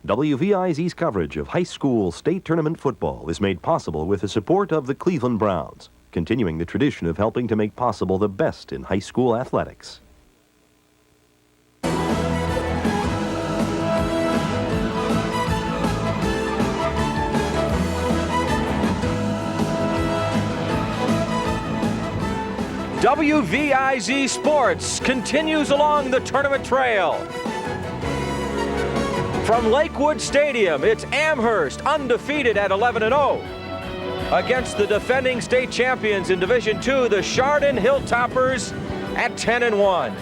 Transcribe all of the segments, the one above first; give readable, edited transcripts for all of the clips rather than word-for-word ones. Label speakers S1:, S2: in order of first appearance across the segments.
S1: WVIZ's coverage of high school state tournament football is made possible with the support of the Cleveland Browns, continuing the tradition of helping to make possible the best in high school athletics.
S2: WVIZ Sports continues along the tournament trail. From Lakewood Stadium, it's Amherst, undefeated at 11-0. Against the defending state champions in Division II, the Chardon Hilltoppers at 10-1.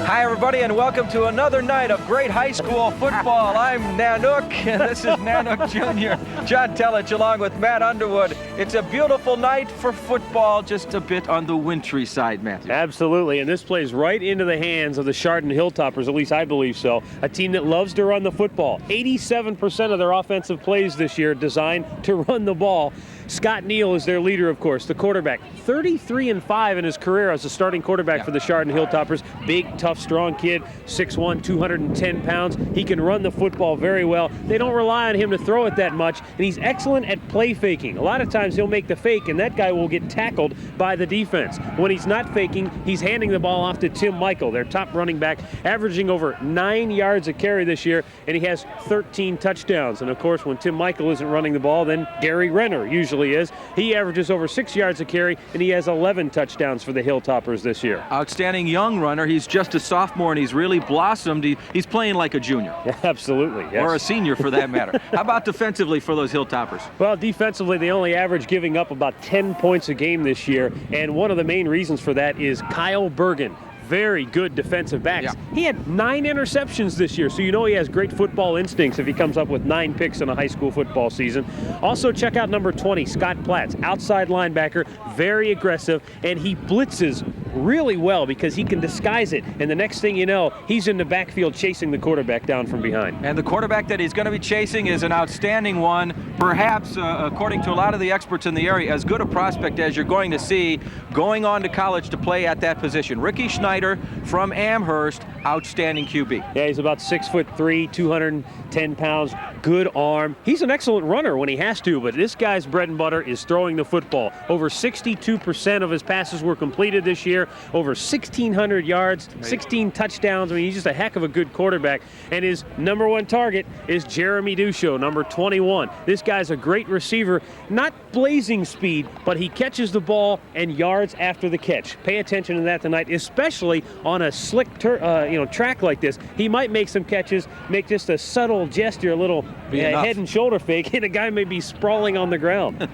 S2: Hi, everybody, and welcome to another night of great high school football. I'm Nanook, and this is Nanook Jr. John Telich along with Matt Underwood. It's a beautiful night for football, just a bit on the wintry side, Matthew.
S3: Absolutely, and this plays right into the hands of the Chardon Hilltoppers, at least I believe so. A team that loves to run the football. 87% of their offensive plays this year designed to run the ball. Scott Neal is their leader, of course, the quarterback. 33-5 in his career as a starting quarterback for the Chardon Hilltoppers. Big, tough, strong kid, 6'1", 210 pounds. He can run the football very well. They don't rely on him to throw it that much, and he's excellent at play faking. A lot of times he'll make the fake, and that guy will get tackled by the defense. When he's not faking, he's handing the ball off to Tim Michael, their top running back, averaging over 9 yards a carry this year, and he has 13 touchdowns. And, of course, when Tim Michael isn't running the ball, then Gary Renner usually is. He averages over 6 yards a carry, and he has 11 touchdowns for the Hilltoppers this year.
S2: Outstanding young runner. He's just a sophomore, and he's really blossomed. He's playing like a junior.
S3: Absolutely, yes.
S2: Or a senior, for that matter. How about defensively for those Hilltoppers?
S3: Well, defensively, they only average giving up about 10 points a game this year, and one of the main reasons for that is Kyle Bergen. Very good defensive backs. Yeah. He had 9 interceptions this year, so you know he has great football instincts if he comes up with 9 picks in a high school football season. Also, check out number 20, Scott Platts, outside linebacker, very aggressive, and he blitzes really well because he can disguise it, and the next thing you know, he's in the backfield chasing the quarterback down from behind.
S2: And the quarterback that he's going to be chasing is an outstanding one, perhaps, according to a lot of the experts in the area, as good a prospect as you're going to see going on to college to play at that position. Ricky Schneider from Amherst, outstanding QB.
S3: Yeah, he's about 6'3", 210 pounds, good arm. He's an excellent runner when he has to, but this guy's bread and butter is throwing the football. Over 62% of his passes were completed this year, over 1,600 yards, 16 touchdowns. I mean, he's just a heck of a good quarterback. And his number one target is Jeremy Dusho, number 21. This guy's a great receiver, not blazing speed, but he catches the ball and yards after the catch. Pay attention to that tonight, especially on a slick track like this. He might make some catches, make just a subtle gesture, a little head and shoulder fake, and a guy may be sprawling on the ground.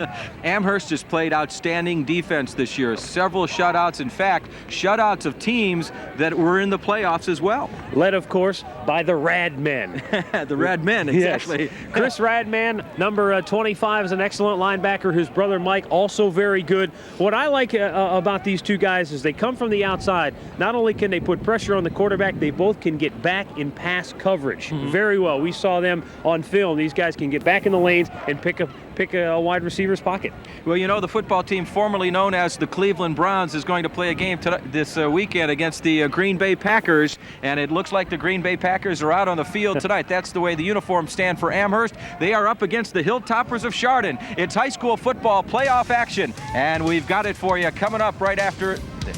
S2: Amherst has played outstanding defense this year. Several shutouts. In fact, shutouts of teams that were in the playoffs as well.
S3: Led, of course, by the Rad Men.
S2: The Rad Men, exactly.
S3: Yes. Chris Radman, number 25, is an excellent linebacker. His brother Mike, also very good. What I like about these two guys is they come from the outside. Not only can they put pressure on the quarterback, they both can get back in pass coverage very well. We saw them on film. These guys can get back in the lanes and pick a wide receiver's pocket.
S2: Well, you know, the football team formerly known as the Cleveland Browns is going to play a game this weekend against the Green Bay Packers, and it looks like the Green Bay Packers are out on the field tonight. That's the way the uniforms stand for Amherst. They are up against the Hilltoppers of Chardon. It's high school football playoff action, and we've got it for you coming up right after this.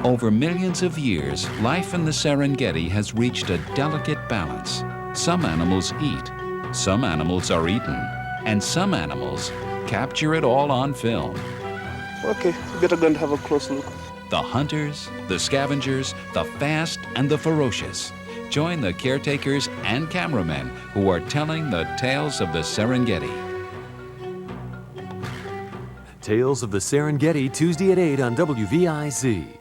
S4: Over millions of years, life in the Serengeti has reached a delicate balance. Some animals eat, Some animals are eaten, and some animals capture it all on film.
S5: Okay, better go and have a close look.
S4: The hunters, the scavengers, the fast and the ferocious. Join the caretakers and cameramen who are telling the tales of the Serengeti.
S6: Tales of the Serengeti, Tuesday at 8 on WVIZ.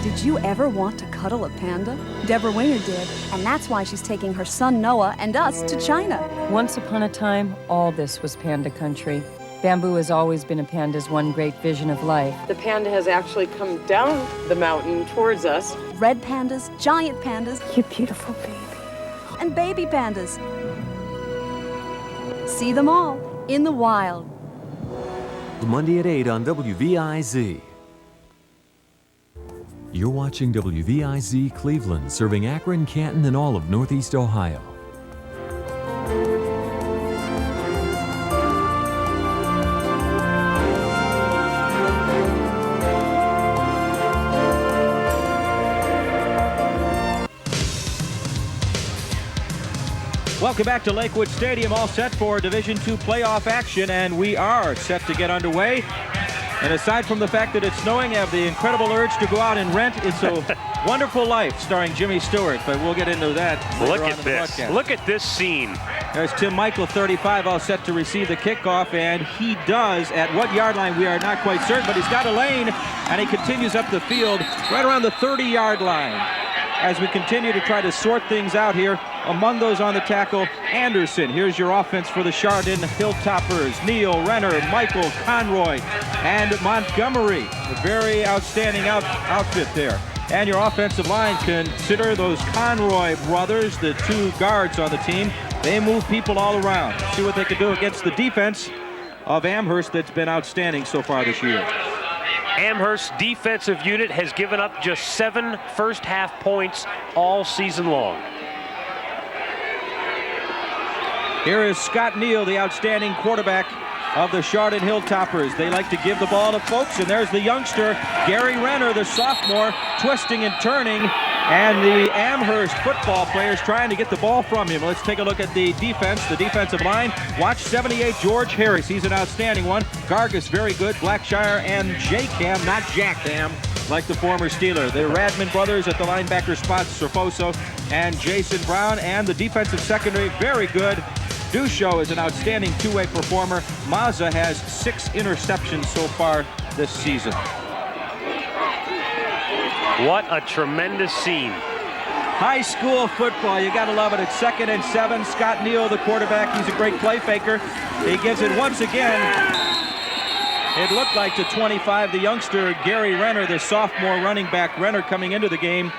S7: Did you ever want to cuddle a panda? Deborah Winger did, and that's why she's taking her son Noah and us to China.
S8: Once upon a time, all this was panda country. Bamboo has always been a panda's one great vision of life.
S9: The panda has actually come down the mountain towards us.
S7: Red pandas, giant pandas,
S8: You beautiful baby.
S7: and baby pandas. See them all in the wild.
S6: Monday at 8 on WVIZ. You're watching WVIZ Cleveland, serving Akron, Canton, and all of Northeast Ohio.
S2: Welcome back to Lakewood Stadium, all set for Division II playoff action, and we are set to get underway. And aside from the fact that it's snowing, I have the incredible urge to go out and rent It's a Wonderful Life, starring Jimmy Stewart, but we'll get into that later on in the broadcast.
S3: Look at this scene.
S2: There's Tim Michael, 35, all set to receive the kickoff, and he does. At what yard line, we are not quite certain, but he's got a lane, and he continues up the field right around the 30-yard line. As we continue to try to sort things out here, among those on the tackle, Anderson. Here's your offense for the Chardon Hilltoppers. Neil, Renner, Michael, Conroy, and Montgomery. A very outstanding outfit there. And your offensive line, consider those Conroy brothers, the two guards on the team. They move people all around. See what they can do against the defense of Amherst that's been outstanding so far this year.
S3: Amherst's defensive unit has given up just 7 first-half points all season long.
S2: Here is Scott Neal, the outstanding quarterback of the Chardon Hilltoppers. They like to give the ball to folks, and there's the youngster, Gary Renner, the sophomore, twisting and turning, and the Amherst football players trying to get the ball from him. Let's take a look at the defense, the defensive line. Watch 78, George Harris. He's an outstanding one. Gargus, very good. Blackshire and J-Cam, not Jack-Cam, like the former Steeler. The Radman brothers at the linebacker spots, Serfoso and Jason Brown, and the defensive secondary, very good. Dusho is an outstanding two-way performer. Mazza has 6 interceptions so far this season.
S3: What a tremendous scene.
S2: High school football, you gotta love it. It's 2nd and 7. Scott Neal, the quarterback, he's a great play faker. He gives it once again. It looked like to 25, the youngster, Gary Renner, the sophomore running back. Renner coming into the game,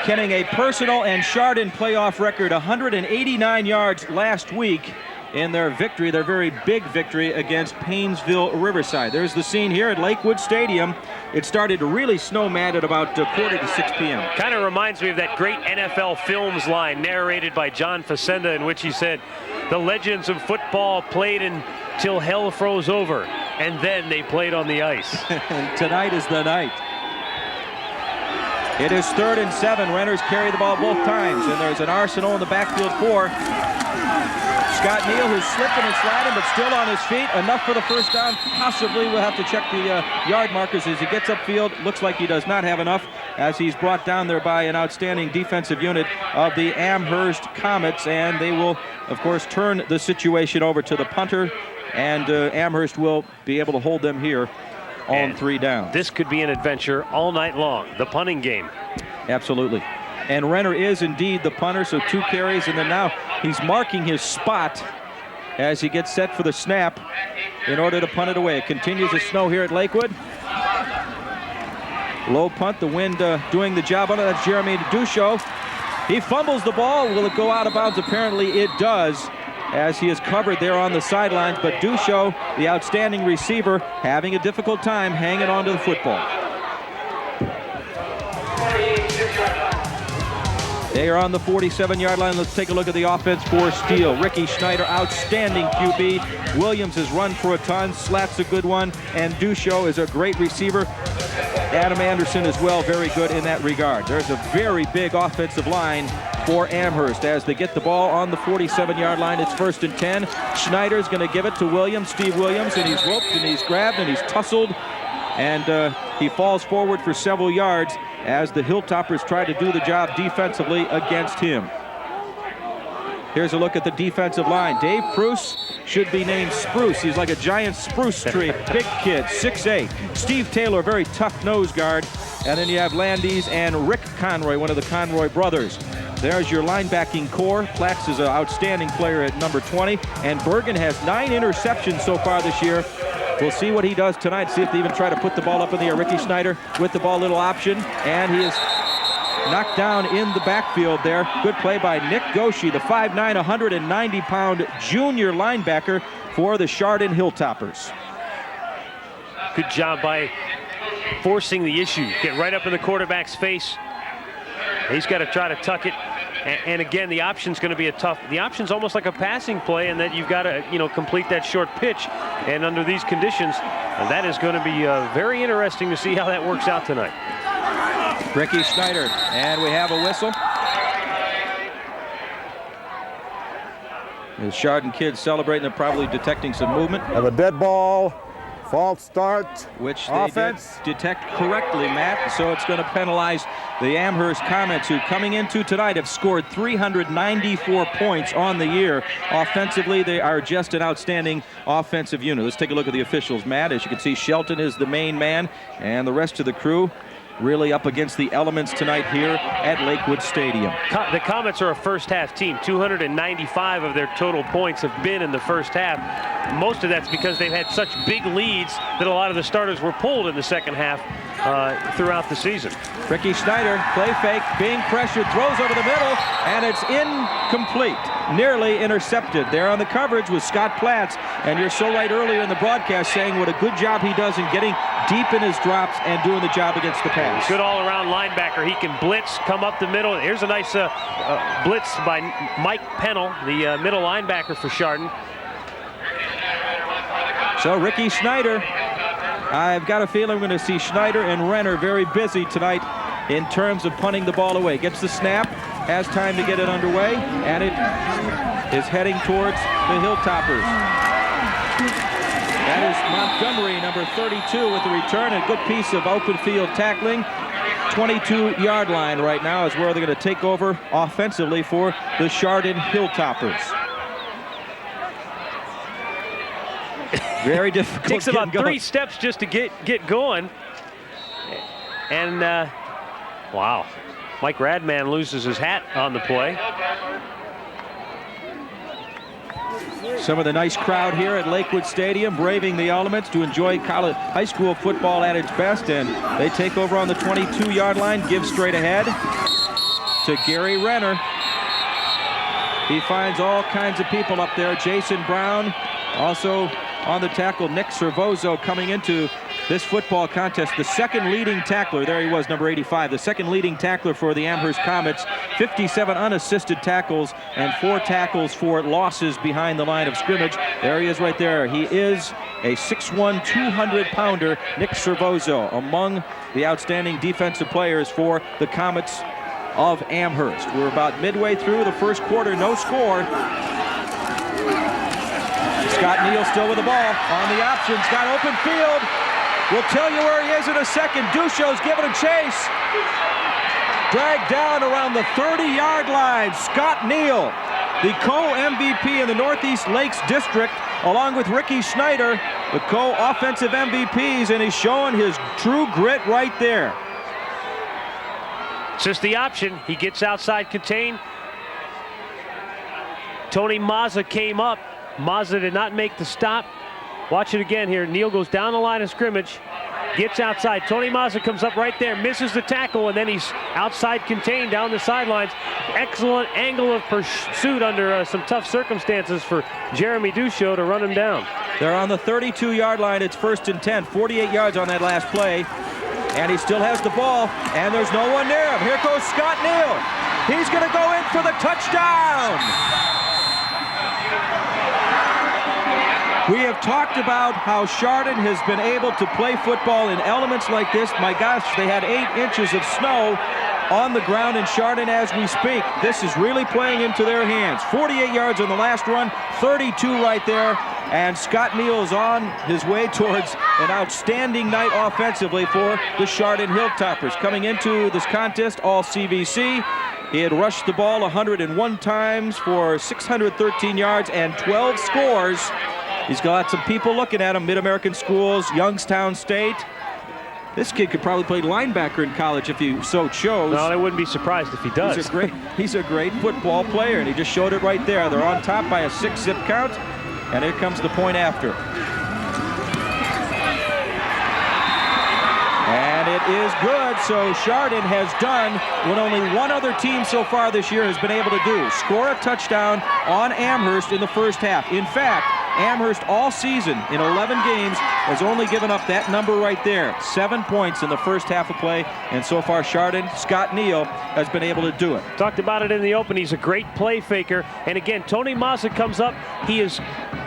S2: getting a personal and Chardon playoff record, 189 yards last week in their victory, their very big victory against Painesville Riverside. There's the scene here at Lakewood Stadium. It started to really snow mad at about 5:45 p.m.
S3: Kind of reminds me of that great NFL Films line narrated by John Facenda, in which he said, "The legends of football played until hell froze over, and then they played on the ice."
S2: And tonight is the night. It is 3rd and 7. Renners carry the ball both times, and there's an arsenal in the backfield for Scott Neal, who's slipping and sliding, but still on his feet. Enough for the first down. Possibly we'll have to check the yard markers as he gets upfield. Looks like he does not have enough, as he's brought down there by an outstanding defensive unit of the Amherst Comets, and they will, of course, turn the situation over to the punter, and Amherst will be able to hold them here on 3 downs.
S3: This could be an adventure all night long, the punting game.
S2: Absolutely. And Renner is indeed the punter, so 2 carries, and then now he's marking his spot as he gets set for the snap in order to punt it away. It continues to snow here at Lakewood. Low punt, the wind doing the job on it. That's Jeremy Dusho. He fumbles the ball. Will it go out of bounds? Apparently it does, as he is covered there on the sidelines. But Dusho, the outstanding receiver, having a difficult time hanging on to the football. They are on the 47-yard line. Let's take a look at the offense for Steele. Ricky Schneider, outstanding QB. Williams has run for a ton. Slat's a good one. And Dusho is a great receiver. Adam Anderson as well, very good in that regard. There's a very big offensive line for Amherst as they get the ball on the 47-yard line. It's 1st and 10. Schneider's going to give it to Williams, Steve Williams, and he's roped and he's grabbed and he's tussled, and he falls forward for several yards as the Hilltoppers try to do the job defensively against him. Here's a look at the defensive line. Dave Pruce should be named Spruce. He's like a giant spruce tree. Big kid, 6'8". Steve Taylor, very tough nose guard. And then you have Landis and Rick Conroy, one of the Conroy brothers. There's your linebacking core. Platz is an outstanding player at number 20. And Bergen has 9 interceptions so far this year. We'll see what he does tonight. See if they even try to put the ball up in the air. Ricky Schneider with the ball, little option. And he is knocked down in the backfield there. Good play by Nick Goshi, the 5'9", 190-pound junior linebacker for the Chardon Hilltoppers.
S3: Good job by forcing the issue. Get right up in the quarterback's face. He's got to try to tuck it. And again, the option's going to be the option's almost like a passing play, and that you've got to, complete that short pitch. And under these conditions, that is going to be very interesting to see how that works out tonight.
S2: Ricky Schneider, and we have a whistle. The Chardon kids celebrating. They're probably detecting some movement.
S10: Have a dead ball, false start,
S2: which they did detect correctly, Matt. So it's going to penalize the Amherst Comets, who coming into tonight have scored 394 points on the year. Offensively, they are just an outstanding offensive unit. Let's take a look at the officials, Matt. As you can see, Shelton is the main man, and the rest of the crew really up against the elements tonight here at Lakewood Stadium.
S3: The Comets are a first-half team. 295 of their total points have been in the first half. Most of that's because they've had such big leads that a lot of the starters were pulled in the second half throughout the season.
S2: Ricky Schneider, play fake, being pressured, throws over the middle, and it's incomplete. Nearly intercepted. There on the coverage was Scott Platz, and you're so right earlier in the broadcast saying what a good job he does in getting deep in his drops and doing the job against the pass.
S3: Good all-around linebacker. He can blitz, come up the middle. Here's a nice blitz by Mike Pennell, the middle linebacker for Chardon.
S2: So Ricky Schneider, I've got a feeling we're going to see Schneider and Renner very busy tonight in terms of punting the ball away. Gets the snap, has time to get it underway, and it is heading towards the Hilltoppers. That is Montgomery, number 32, with the return. A good piece of open field tackling. 22-yard line right now is where they're going to take over offensively for the Chardon Hilltoppers. Very difficult.
S3: Takes about 3 steps just to get going. And wow, Mike Radman loses his hat on the play.
S2: Some of the nice crowd here at Lakewood Stadium, braving the elements to enjoy high school football at its best, and they take over on the 22-yard line, give straight ahead to Gary Renner. He finds all kinds of people up there. Jason Brown, also on the tackle, Nick Servozo coming into this football contest. The second leading tackler, there he was, number 85, the second leading tackler for the Amherst Comets. 57 unassisted tackles and 4 tackles for losses behind the line of scrimmage. There he is right there. He is a 6'1", 200-pounder, Nick Servozo, among the outstanding defensive players for the Comets of Amherst. We're about midway through the first quarter, no score. Scott Neal still with the ball on the option. Scott open field. We'll tell you where he is in a second. Ducho's giving a chase. Dragged down around the 30-yard line. Scott Neal, the co-MVP in the Northeast Lakes District, along with Ricky Schneider, the co-offensive MVPs, and he's showing his true grit right there.
S3: It's just the option. He gets outside contain. Tony Mazza came up. Mazza did not make the stop. Watch it again here. Neal goes down the line of scrimmage, gets outside. Tony Mazza comes up right there, misses the tackle, and then he's outside contained down the sidelines. Excellent angle of pursuit under some tough circumstances for Jeremy Ducho to run him down.
S2: They're on the 32-yard line. It's 1st and 10, 48 yards on that last play. And he still has the ball, and there's no one near him. Here goes Scott Neal. He's going to go in for the touchdown. We have talked about how Chardon has been able to play football in elements like this. My gosh, they had 8 inches of snow on the ground in Chardon as we speak. This is really playing into their hands. 48 yards on the last run, 32 right there, and Scott Neal is on his way towards an outstanding night offensively for the Chardon Hilltoppers. Coming into this contest, all CVC. He had rushed the ball 101 times for 613 yards and 12 scores. He's got some people looking at him, Mid-American Schools, Youngstown State. This kid could probably play linebacker in college if he so chose.
S3: No, I wouldn't be surprised if he does.
S2: He's a great football player, and he just showed it right there. They're on top by a 6 zip count, and here comes the point after. And it is good, so Chardon has done what only one other team so far this year has been able to do. Score a touchdown on Amherst in the first half. In fact, Amherst all season in 11 games has only given up that number right there. 7 points in the first half of play, and so far Chardon, Scott Neal, has been able to do it.
S3: Talked about it in the open. He's a great play faker. And again, Tony Mazza comes up. He is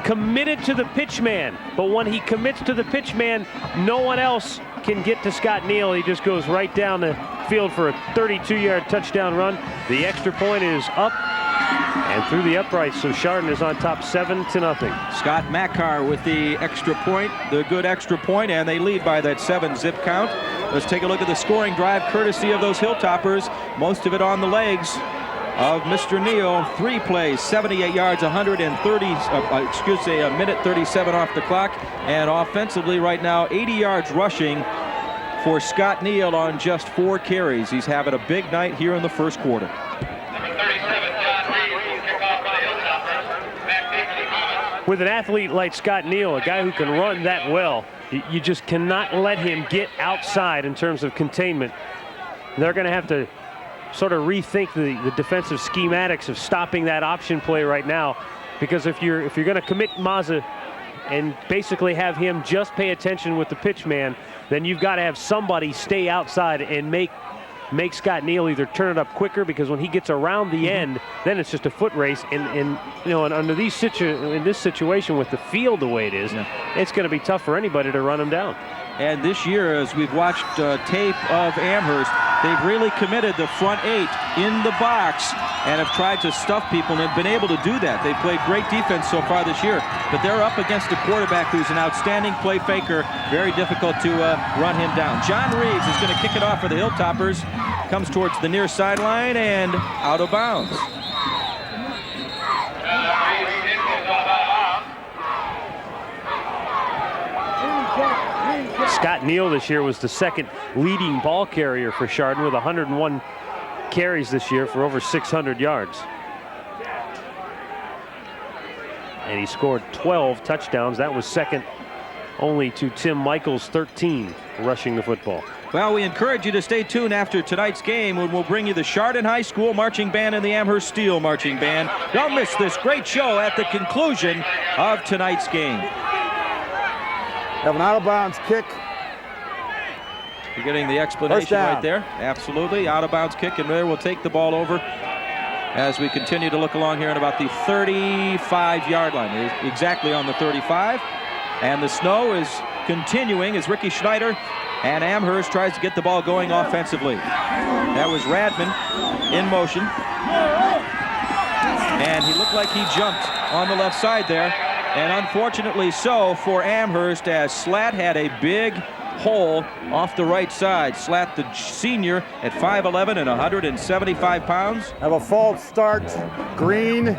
S3: committed to the pitch man, but when he commits to the pitch man, no one else can get to Scott Neal. He just goes right down the field for a 32-yard touchdown run. The extra point is up and through the uprights, so Chardon is on top 7-0.
S2: Scott Mackar with the extra point, the good extra point, and they lead by that 7 zip count. Let's take a look at the scoring drive courtesy of those Hilltoppers, most of it on the legs of Mr. Neal. 3 plays, 78 yards, 130, a minute 37 off the clock, and offensively right now 80 yards rushing for Scott Neal on just 4 carries. He's having a big night here in the first quarter.
S3: With an athlete like Scott Neal, a guy who can run that well, you just cannot let him get outside in terms of containment. They're going to have to sort of rethink the defensive schematics of stopping that option play right now, because if you're going to commit Mazza and basically have him just pay attention with the pitch man, then you've got to have somebody stay outside and make Scott Neal either turn it up quicker, because when he gets around the end, then it's just a foot race. And you know, and under in this situation with the field the way it is, it's going to be tough for anybody to run him down.
S2: And this year, as we've watched tape of Amherst, they've really committed the front 8 in the box and have tried to stuff people and have been able to do that. They've played great defense so far this year, but they're up against a quarterback who's an outstanding play faker. Very difficult to run him down. John Reeves is going to kick it off for the Hilltoppers. Comes towards the near sideline and out of bounds.
S3: Scott Neal this year was the second leading ball carrier for Chardon with 101 carries this year for over 600 yards. And he scored 12 touchdowns. That was second only to Tim Michaels' 13 rushing the football.
S2: Well, we encourage you to stay tuned after tonight's game when we'll bring you the Chardon High School Marching Band and the Amherst Steel Marching Band. Don't miss this great show at the conclusion of tonight's game.
S10: Have an out-of-bounds kick.
S2: You're getting the explanation right there. Absolutely, out-of-bounds kick, and there we'll take the ball over as we continue to look along here at about the 35-yard line. Exactly on the 35. And the snow is continuing as Ricky Schneider and Amherst tries to get the ball going offensively. That was Radman in motion. And he looked like he jumped on the left side there. And unfortunately so for Amherst, as Slatt had a big hole off the right side. Slatt, the senior, at 5'11" and 175 pounds.
S10: Have a false start. Green.
S2: You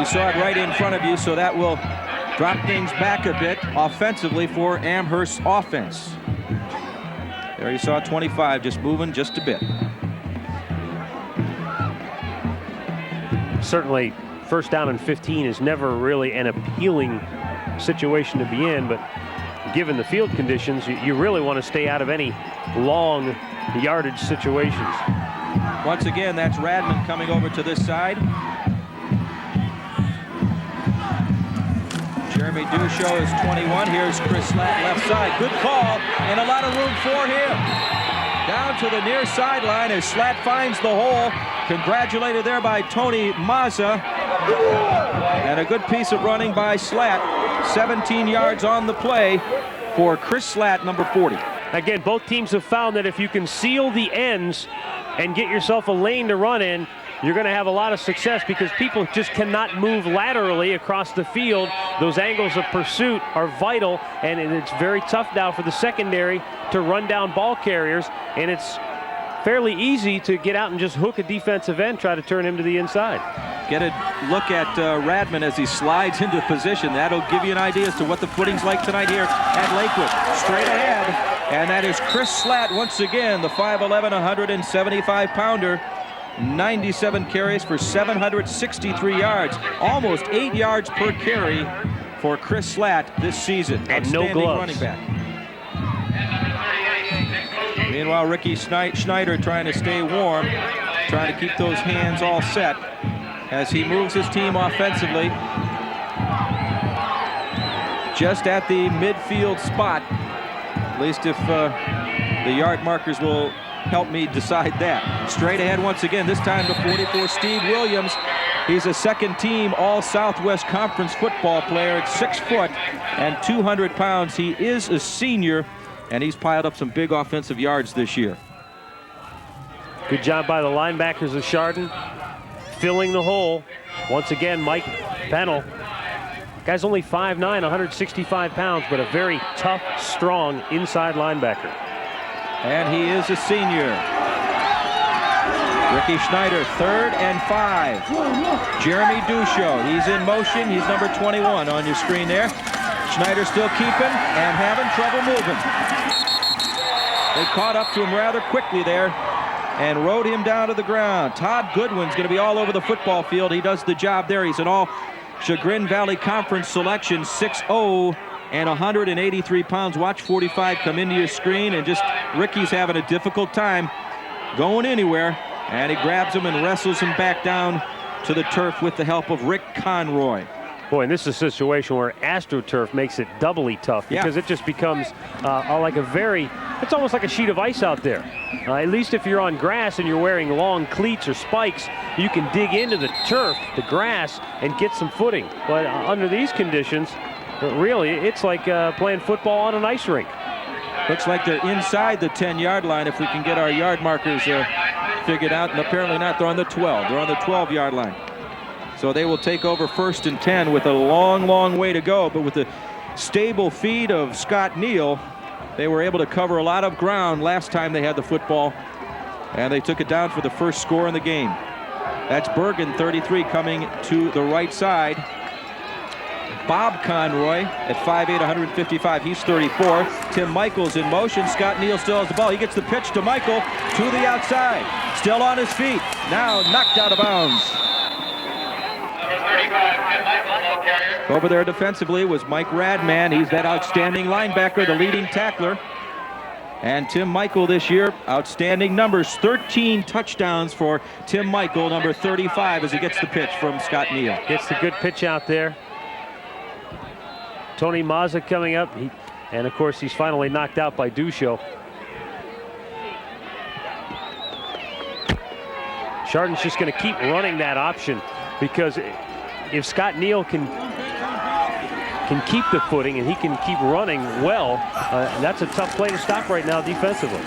S2: saw it right in front of you, so that will drop things back a bit offensively for Amherst's offense. There you saw 25 just moving just a bit.
S3: Certainly, first down and 15 is never really an appealing situation to be in, but given the field conditions, you really want to stay out of any long yardage situations.
S2: Once again, that's Radman coming over to this side. Jeremy Dusho is 21. Here's Chris Slatt left side. Good call and a lot of room for him. Down to the near sideline as Slatt finds the hole. Congratulated there by Tony Mazza. And a good piece of running by Slatt. 17 yards on the play for Chris Slatt, number 40.
S3: Again, both teams have found that if you can seal the ends and get yourself a lane to run in, you're going to have a lot of success because people just cannot move laterally across the field. Those angles of pursuit are vital, and it's very tough now for the secondary to run down ball carriers, and it's fairly easy to get out and just hook a defensive end, try to turn him to the inside.
S2: Get a look at Radman as he slides into position. That'll give you an idea as to what the footing's like tonight here at Lakewood. Straight ahead, and that is Chris Slatt once again, the 5'11", 175-pounder. 97 carries for 763 yards, almost 8 yards per carry for Chris Slatt this season.
S3: And no gloves.
S2: Running back. Meanwhile, Ricky Schneider trying to stay warm, trying to keep those hands all set as he moves his team offensively. Just at the midfield spot, at least if the yard markers will help me decide that. Straight ahead once again, this time to 44, Steve Williams. He's a second-team All-Southwest Conference football player at 6 foot and 200 pounds. He is a senior, and he's piled up some big offensive yards this year.
S3: Good job by the linebackers of Chardon, filling the hole. Once again, Mike Pennell. Guy's only 5'9", 165 pounds, but a very tough, strong inside linebacker.
S2: And he is a senior. Ricky Schneider, 3rd and 5. Jeremy Duchot, he's in motion. He's number 21 on your screen there. Schneider still keeping and having trouble moving. They caught up to him rather quickly there and rode him down to the ground. Todd Goodwin's going to be all over the football field. He does the job there. He's an all Chagrin Valley Conference selection, 6'0". and 183 pounds. Watch 45 come into your screen, and just Ricky's having a difficult time going anywhere, and he grabs him and wrestles him back down to the turf with the help of Rick Conroy.
S3: Boy, and this is a situation where AstroTurf makes it doubly tough because it just becomes like it's almost like a sheet of ice out there. At least if you're on grass and you're wearing long cleats or spikes, you can dig into the turf, the grass, and get some footing. But under these conditions, really, it's like playing football on an ice rink.
S2: Looks like they're inside the 10-yard line if we can get our yard markers figured out, and apparently not. They're on the 12. They're on the 12-yard line. So they will take over 1st and 10 with a long, long way to go. But with the stable feet of Scott Neal, they were able to cover a lot of ground last time they had the football, and they took it down for the first score in the game. That's Bergen, 33, coming to the right side. Bob Conroy at 5'8", 155. He's 34. Tim Michaels in motion. Scott Neal still has the ball. He gets the pitch to Michael to the outside. Still on his feet. Now knocked out of bounds. Over there defensively was Mike Radman. He's that outstanding linebacker, the leading tackler. And Tim Michael this year, outstanding numbers. 13 touchdowns for Tim Michael, number 35, as he gets the pitch from Scott Neal.
S3: Gets the good pitch out there. Tony Mazza coming up, and of course he's finally knocked out by Duchot. Chardon's just going to keep running that option, because if Scott Neal can keep the footing and he can keep running well, that's a tough play to stop right now defensively.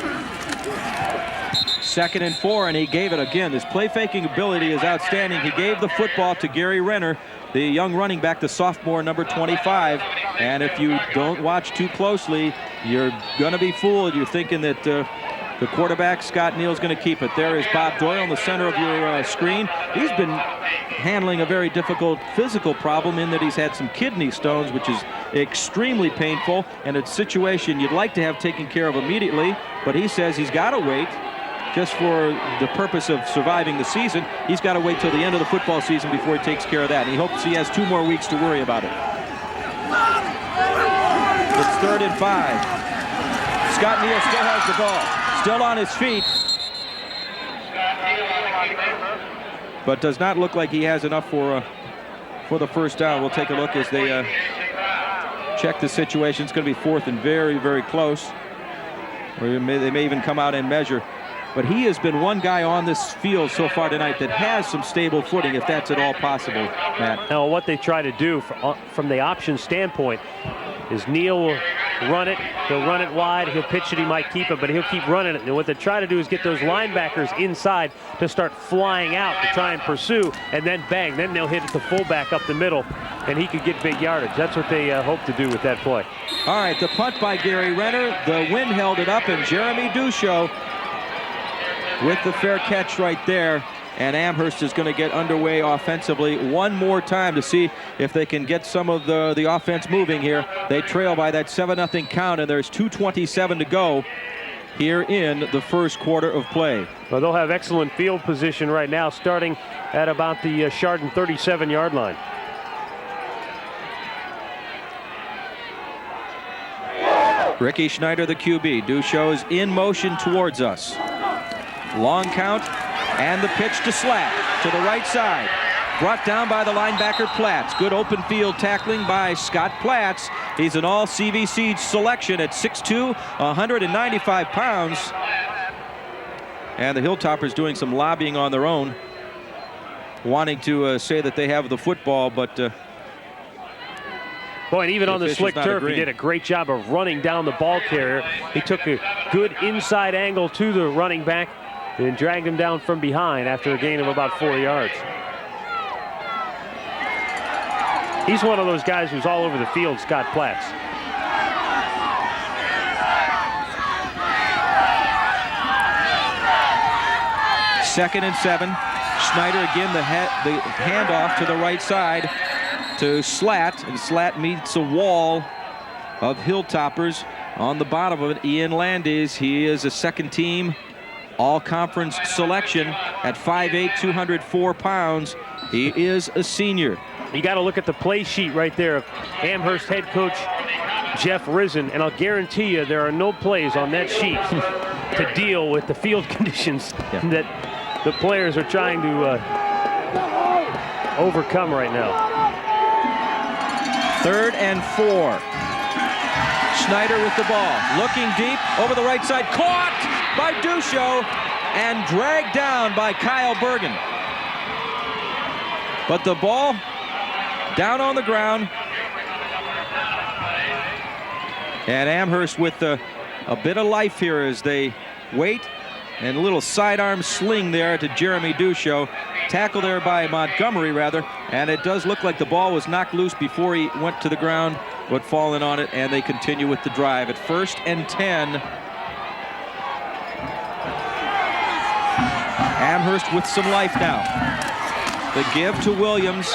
S2: 2nd and 4, and he gave it again. His play faking ability is outstanding. He gave the football to Gary Renner, the young running back, the sophomore, number 25. And if you don't watch too closely, you're going to be fooled. You're thinking that the quarterback, Scott Neal, is going to keep it. There is Bob Doyle in the center of your screen. He's been handling a very difficult physical problem in that he's had some kidney stones, which is extremely painful, and it's a situation you'd like to have taken care of immediately, but he says he's got to wait. Just for the purpose of surviving the season, he's got to wait till the end of the football season before he takes care of that. And he hopes he has 2 more weeks to worry about it. It's 3rd and 5. Scott Neal still has the ball, still on his feet, but does not look like he has enough for the first down. We'll take a look as they check the situation. It's going to be 4th and very, very close. Or they may even come out and measure. but he has been one guy on this field so far tonight that has some stable footing, if that's at all possible, Matt.
S3: Now, what they try to do from the option standpoint is Neal will run it, he'll run it wide, he'll pitch it, he might keep it, but he'll keep running it. And what they try to do is get those linebackers inside to start flying out to try and pursue, and then bang, then they'll hit it to fullback up the middle, and he could get big yardage. That's what they hope to do with that play.
S2: All right, the punt by Gary Renner. The wind held it up, and Jeremy Duchot with the fair catch right there. And Amherst is going to get underway offensively one more time to see if they can get some of the offense moving here. They trail by that 7-0 count, and there's 2:27 to go here in the first quarter of play.
S3: Well, they'll have excellent field position right now, starting at about the Chardon 37-yard line.
S2: Ricky Schneider, the QB. Duchot is in motion towards us. Long count. And the pitch to Slatt to the right side. Brought down by the linebacker Platts. Good open field tackling by Scott Platts. He's an all CVC selection at 6'2", 195 pounds. And the Hilltoppers doing some lobbying on their own, wanting to say that they have the football, but
S3: boy, and even on the slick turf, he did a great job of running down the ball carrier. He took a good inside angle to the running back and dragged him down from behind after a gain of about 4 yards. He's one of those guys who's all over the field, Scott Platts.
S2: Second and 7. Schneider again, the handoff to the right side to Slatt, and Slatt meets a wall of Hilltoppers. On the bottom of it, Ian Landis. He is a second team all-conference selection at 5'8", 204 pounds. He is a senior.
S3: You got to look at the play sheet right there of Amherst head coach Jeff Risen, and I'll guarantee you there are no plays on that sheet to deal with the field conditions that the players are trying to overcome right now.
S2: 3rd and 4. Schneider with the ball, looking deep over the right side, caught by Duchot and dragged down by Kyle Bergen. But the ball down on the ground, and Amherst with a bit of life here as they wait, and a little sidearm sling there to Jeremy Duchot. Tackle there by Montgomery, rather, and it does look like the ball was knocked loose before he went to the ground, but falling on it, and they continue with the drive at 1st and 10. Amherst with some life now. The give to Williams,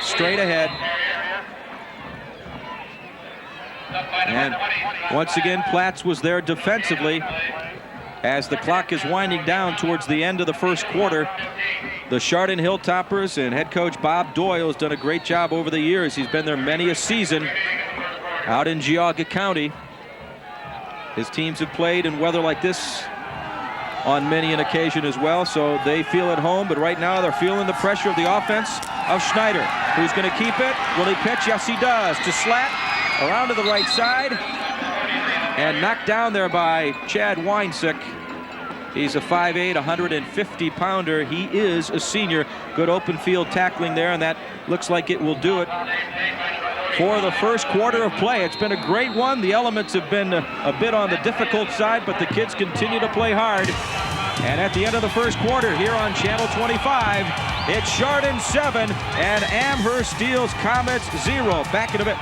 S2: straight ahead. And once again, Platts was there defensively as the clock is winding down towards the end of the first quarter. The Chardon Hilltoppers and head coach Bob Doyle has done a great job over the years. He's been there many a season out in Geauga County. His teams have played in weather like this on many an occasion as well, so they feel at home, but right now they're feeling the pressure of the offense of Schneider, who's going to keep it. Will he pitch? Yes, he does. To Slatt, around to the right side, and knocked down there by Chad Weinsick. He's a 5'8", 150-pounder. He is a senior. Good open field tackling there, and that looks like it will do it for the first quarter of play. It's been a great one. The elements have been a bit on the difficult side, but the kids continue to play hard. And at the end of the first quarter here on Channel 25, it's Chardon 7 and Amherst steals Comets 0. Back in a bit.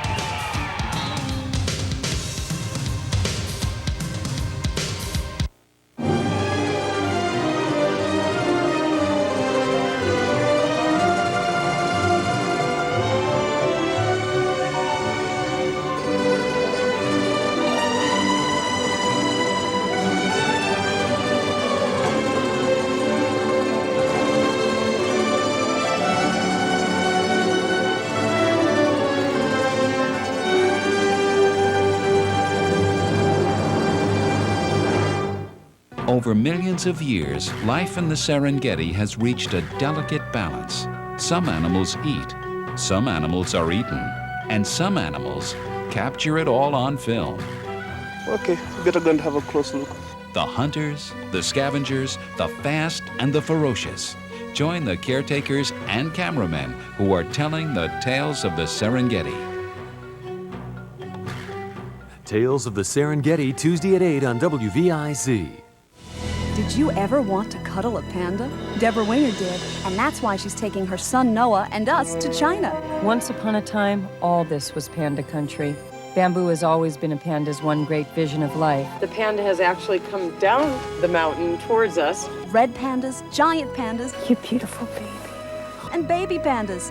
S4: Over millions of years, life in the Serengeti has reached a delicate balance. Some animals eat, some animals are eaten, and some animals capture it all on film.
S5: Okay, better go and have a close look.
S4: the hunters, the scavengers, the fast and the ferocious. Join the caretakers and cameramen who are telling the tales of the Serengeti.
S6: Tales of the Serengeti, Tuesday at 8 on WVIZ.
S7: Did you ever want to cuddle a panda? Deborah Winger did, and that's why she's taking her son Noah and us to China.
S8: Once upon a time, all this was panda country. Bamboo has always been a panda's one great vision of life.
S9: The panda has actually come down the mountain towards us.
S7: Red pandas, giant pandas,
S11: You beautiful baby.
S7: and baby pandas.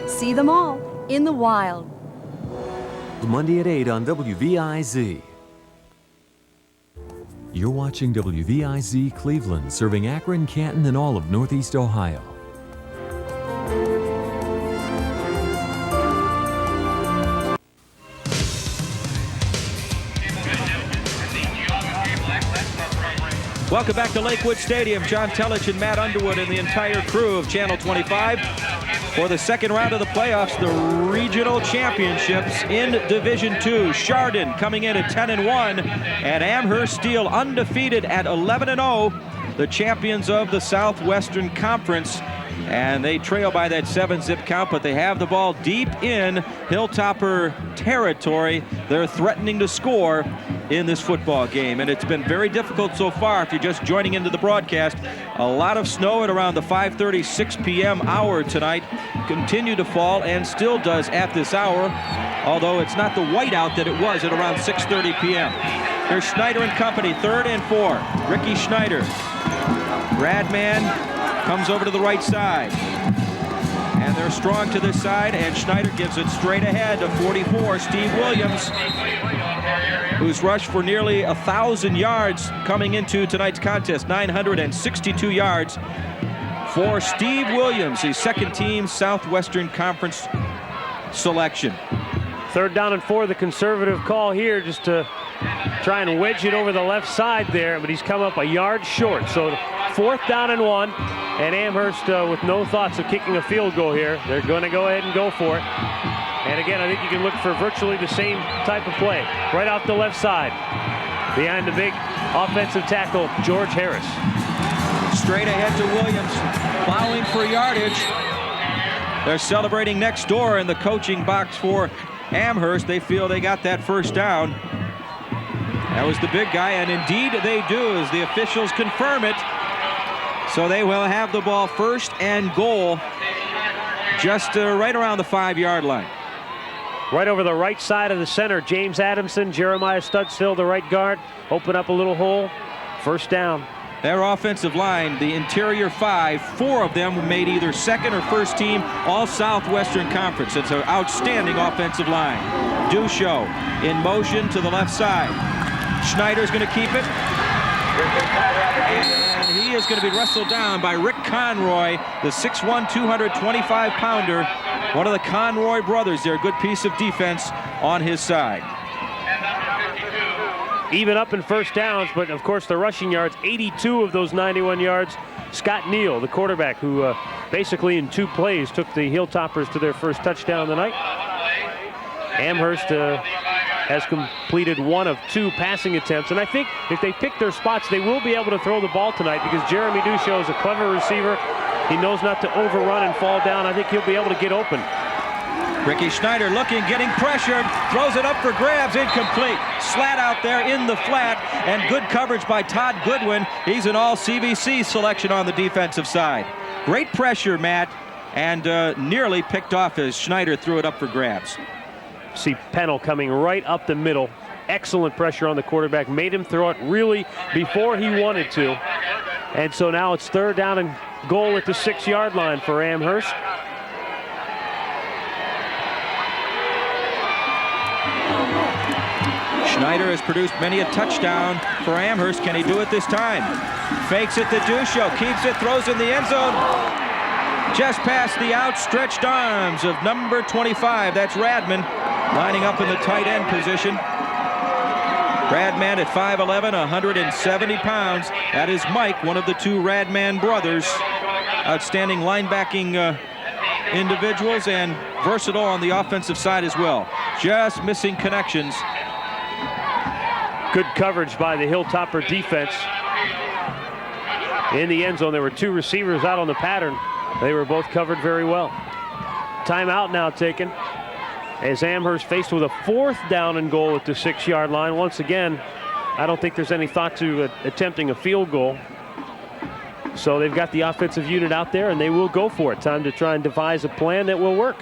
S7: See them all in the wild.
S6: Monday at 8 on WVIZ. You're watching WVIZ Cleveland, serving Akron, Canton, and all of Northeast Ohio.
S2: Welcome back to Lakewood Stadium. John Telich and Matt Underwood and the entire crew of Channel 25 for the second round of the playoffs, the regional championships in Division II. Chardon coming in at 10-1, and Amherst Steel undefeated at 11-0, the champions of the Southwestern Conference. And they trail by that 7-zip count, but they have the ball deep in Hilltopper territory. They're threatening to score in this football game, and it's been very difficult so far. If you're just joining into the broadcast, a lot of snow at around the 5:30, 6 p.m. hour tonight. Continue to fall, and still does at this hour, although it's not the whiteout that it was at around 6:30 p.m. Here's Schneider and company, 3rd and 4. Ricky Schneider. Radman comes over to the right side. And they're strong to this side, and Schneider gives it straight ahead to 44, Steve Williams, who's rushed for nearly 1,000 yards coming into tonight's contest, 962 yards for Steve Williams, his second-team Southwestern Conference selection.
S3: 3rd down and 4, the conservative call here, just to try and wedge it over the left side there, but he's come up a yard short. So 4th down and 1, and Amherst with no thoughts of kicking a field goal here. They're going to go ahead and go for it. And again, I think you can look for virtually the same type of play. Right off the left side, behind the big offensive tackle, George Harris.
S2: Straight ahead to Williams, plowing for yardage. They're celebrating next door in the coaching box for Amherst. They feel they got that first down. That was the big guy, and indeed they do, as the officials confirm it. So they will have the ball 1st and goal, just right around the 5-yard line.
S3: Right over the right side of the center, James Adamson, Jeremiah Studstill, the right guard, open up a little hole. 1st down.
S2: Their offensive line, the interior 5, 4 of them made either second or first team all Southwestern Conference. It's an outstanding offensive line. Dusho in motion to the left side. Schneider's going to keep it. And he is going to be wrestled down by Rick Conroy, the 6'1", 225-pounder. One of the Conroy brothers there. Good piece of defense on his side.
S3: Even up in 1st downs, but of course the rushing yards, 82 of those 91 yards. Scott Neal, the quarterback, who basically in 2 plays took the Hilltoppers to their first touchdown of the night. Amherst has completed 1 of 2 passing attempts, and I think if they pick their spots, they will be able to throw the ball tonight, because Jeremy Dusho is a clever receiver. He knows not to overrun and fall down. I think he'll be able to get open.
S2: Ricky Schneider looking, getting pressured, throws it up for grabs, incomplete. Slat out there in the flat, and good coverage by Todd Goodwin. He's an all-CVC selection on the defensive side. Great pressure, Matt, and nearly picked off as Schneider threw it up for grabs.
S3: See Pennell coming right up the middle. Excellent pressure on the quarterback. Made him throw it really before he wanted to. And so now it's 3rd down and goal at the 6-yard line for Amherst.
S2: Schneider has produced many a touchdown for Amherst. Can he do it this time? Fakes it to Dusho, keeps it, throws in the end zone. Just past the outstretched arms of number 25. That's Radman, lining up in the tight end position. Radman at 5'11", 170 pounds. That is Mike, one of the 2 Radman brothers. Outstanding linebacking individuals, and versatile on the offensive side as well. Just missing connections
S3: Good coverage by the Hilltopper defense. In the end zone, there were 2 receivers out on the pattern. They were both covered very well. Timeout now taken as Amherst faced with a 4th down and goal at the 6-yard line. Once again, I don't think there's any thought to attempting a field goal. So they've got the offensive unit out there, and they will go for it. Time to try and devise a plan that will work.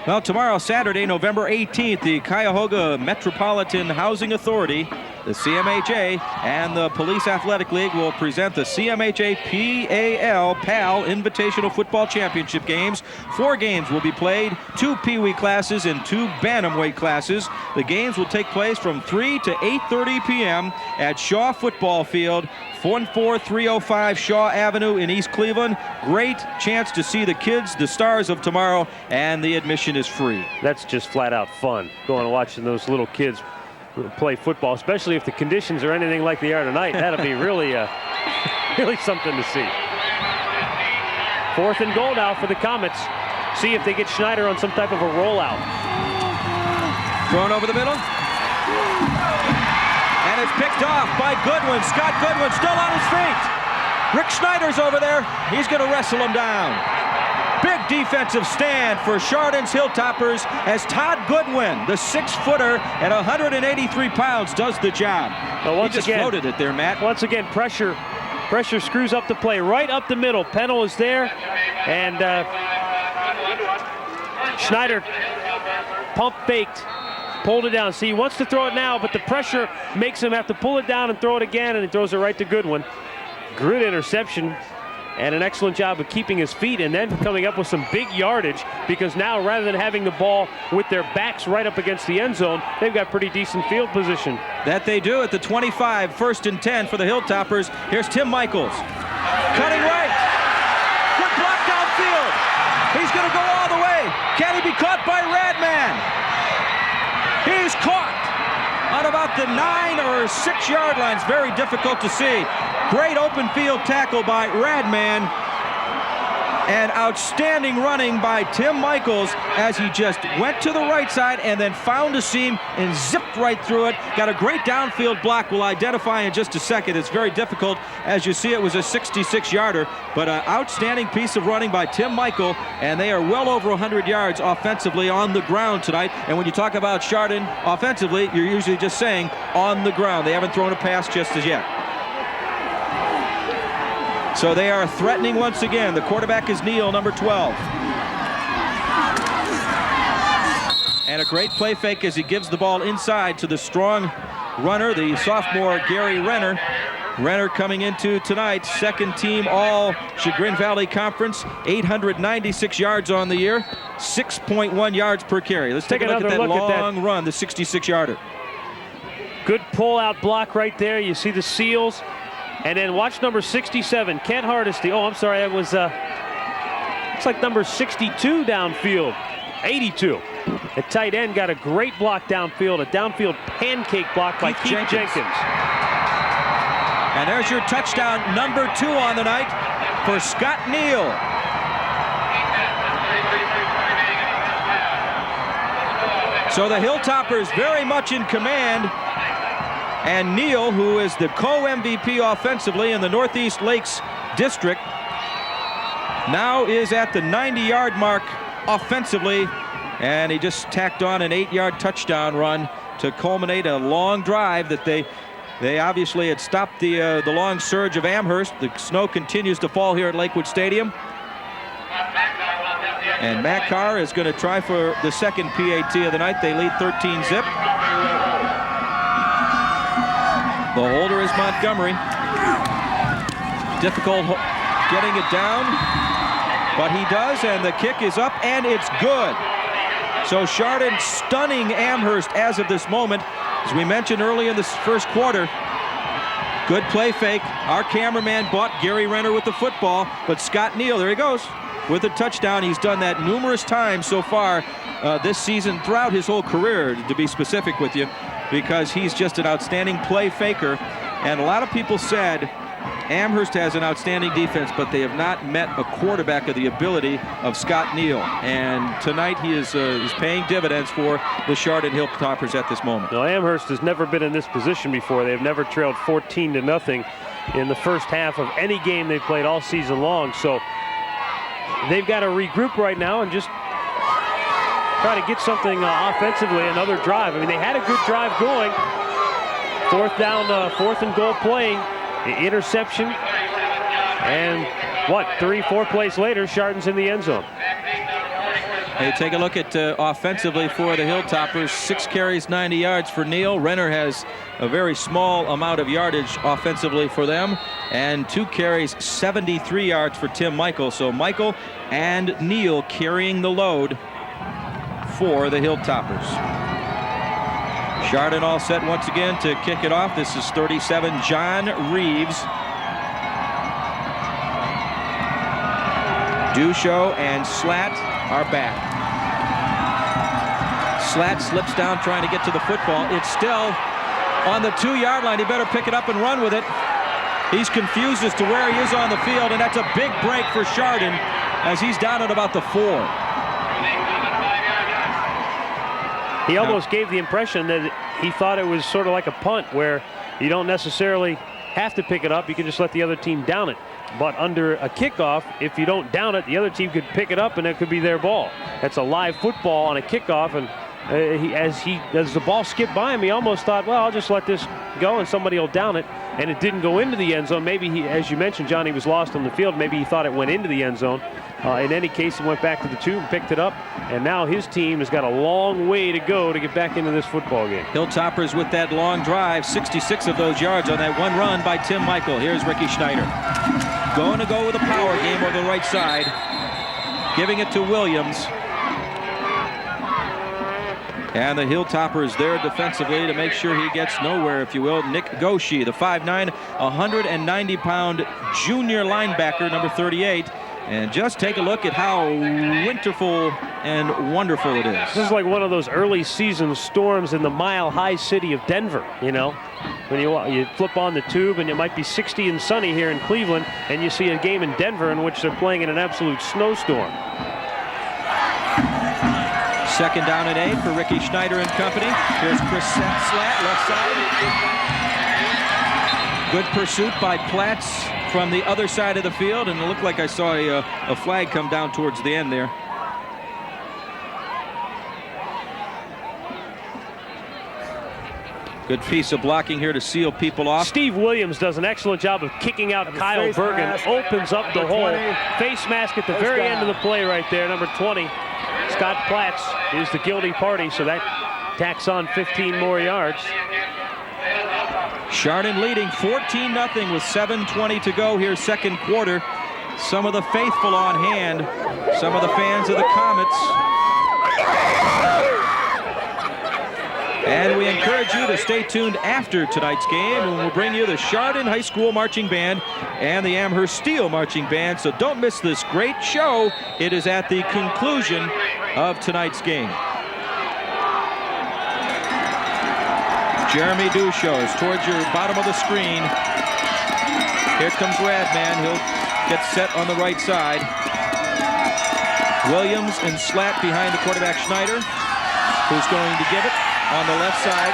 S2: Well, tomorrow, Saturday, November 18th, the Cuyahoga Metropolitan Housing Authority, the CMHA, and the Police Athletic League will present the CMHA PAL Invitational Football Championship games. 4 games will be played, 2 Pee Wee classes and 2 bantamweight classes. The games will take place from 3 to 8:30 p.m. at Shaw Football Field, 14305 Shaw Avenue in East Cleveland. Great chance to see the kids, the stars of tomorrow, and the admission is free.
S3: That's just flat out fun, going and watching those little kids play football, especially if the conditions are anything like they are tonight. That'll be really, really something to see. 4th and goal now for the Comets. See if they get Schneider on some type of a rollout.
S2: Thrown over the middle. And it's picked off by Goodwin. Scott Goodwin still on his feet. Rick Schneider's over there. He's going to wrestle him down. Big defensive stand for Chardon's Hilltoppers as Todd Goodwin, the 6-footer at 183 pounds, does the job.
S3: Well,
S2: he just floated it there, Matt.
S3: Once again, pressure screws up the play right up the middle. Pennell is there, and Schneider pump faked, pulled it down. See, he wants to throw it now, but the pressure makes him have to pull it down and throw it again, and he throws it right to Goodwin. Good interception. And an excellent job of keeping his feet and then coming up with some big yardage, because now rather than having the ball with their backs right up against the end zone, they've got pretty decent field position.
S2: That they do at the 25, 1st and 10 for the Hilltoppers. Here's Tim Michaels. Cutting right. Good block downfield. He's going to go all the way. Can he be caught by Radman? He's caught on about the 9 or 6 yard lines. Very difficult to see. Great open field tackle by Radman. And outstanding running by Tim Michaels as he just went to the right side and then found a seam and zipped right through it. Got a great downfield block. We'll identify in just a second. It's very difficult. As you see, it was a 66-yarder, but an outstanding piece of running by Tim Michael, and they are well over 100 yards offensively on the ground tonight. And when you talk about Chardon offensively, you're usually just saying on the ground. They haven't thrown a pass just as yet. So they are threatening once again. The quarterback is Neal, number 12. And a great play fake as he gives the ball inside to the strong runner, the sophomore Gary Renner. Renner coming into tonight, 2nd team all Chagrin Valley Conference, 896 yards on the year, 6.1 yards per carry. Let's take a look at that long run, the 66-yarder.
S3: Good pull-out block right there. You see the seals. And then watch number 67, Kent Hardesty. Oh, I'm sorry, that was, looks like number 62 downfield, 82. The tight end got a great block downfield, a downfield pancake block by Keith Jenkins.
S2: And there's your touchdown, number 2 on the night for Scott Neal. So the Hilltoppers very much in command. And Neal, who is the co-MVP offensively in the Northeast Lakes District, now is at the 90-yard mark offensively, and he just tacked on an 8-yard touchdown run to culminate a long drive that they obviously had stopped the long surge of Amherst. The snow continues to fall here at Lakewood Stadium. And Matt Carr is going to try for the 2nd PAT of the night. They lead 13-zip. The holder is Montgomery. Difficult getting it down, but he does, and the kick is up, and it's good. So Chardon stunning Amherst as of this moment. As we mentioned early in this first quarter, good play fake. Our cameraman bought Gary Renner with the football, but Scott Neal, there he goes, with a touchdown. He's done that numerous times so far this season, throughout his whole career, to be specific with you, because he's just an outstanding play faker. And a lot of people said Amherst has an outstanding defense, but they have not met a quarterback of the ability of Scott Neal. And tonight he is paying dividends for the Chardon Hilltoppers at this moment.
S3: Now, Amherst has never been in this position before. They've never trailed 14-0 in the first half of any game they've played all season long. So they've got to regroup right now and just try to get something offensively, another drive. I mean, they had a good drive going. Fourth and goal play, interception, and what, 3-4 plays later, Chardon's in the end zone.
S2: Hey, take a look at offensively for the Hilltoppers. 6 carries, 90 yards for Neal. Renner has a very small amount of yardage offensively for them, and 2 carries, 73 yards for Tim Michael. So Michael and Neal carrying the load for the Hilltoppers. Chardon all set once again to kick it off. This is 37, John Reeves. Dusho and Slatt are back. Slatt slips down trying to get to the football. It's still on the 2-yard line. He better pick it up and run with it. He's confused as to where he is on the field, and that's a big break for Chardon as he's down at about the 4.
S3: He almost gave the impression that he thought it was sort of like a punt where you don't necessarily have to pick it up. You can just let the other team down it. But under a kickoff, if you don't down it, the other team could pick it up and it could be their ball. That's a live football on a kickoff, and as the ball skipped by him, he almost thought, well, I'll just let this go and somebody will down it. And it didn't go into the end zone. Maybe he, as you mentioned, Johnny was lost on the field. Maybe he thought it went into the end zone. In any case, he went back to the 2 and picked it up. And now his team has got a long way to go to get back into this football game.
S2: Hilltoppers with that long drive, 66 of those yards on that one run by Tim Michael. Here's Ricky Schneider. Going to go with a power game over the right side. Giving it to Williams. And the Hilltoppers there defensively to make sure he gets nowhere, if you will. Nick Goshi, the 5'9", 190-pound junior linebacker, number 38. And just take a look at how wonderful and wonderful it is.
S3: This is like one of those early season storms in the mile-high city of Denver, you know. When you flip on the tube and it might be 60 and sunny here in Cleveland, and you see a game in Denver in which they're playing in an absolute snowstorm.
S2: 2nd down and 8 for Ricky Schneider and company. Here's Chris Slatt, left side. Good pursuit by Platts from the other side of the field, and it looked like I saw a flag come down towards the end there. Good piece of blocking here to seal people off.
S3: Steve Williams does an excellent job of kicking out Kyle Bergen, opens up the hole. Face mask at the very end of the play right there, number 20. Scott Platts is the guilty party, so that tacks on 15 more yards.
S2: Chardon leading 14-0 with 7:20 to go here, 2nd quarter. Some of the faithful on hand, some of the fans of the Comets. And we encourage you to stay tuned after tonight's game, and we'll bring you the Chardon High School Marching Band and the Amherst Steel Marching Band. So don't miss this great show. It is at the conclusion of tonight's game. Jeremy Dusho towards your bottom of the screen. Here comes Radman. He'll get set on the right side. Williams and Slatt behind the quarterback Schneider, who's going to give it on the left side.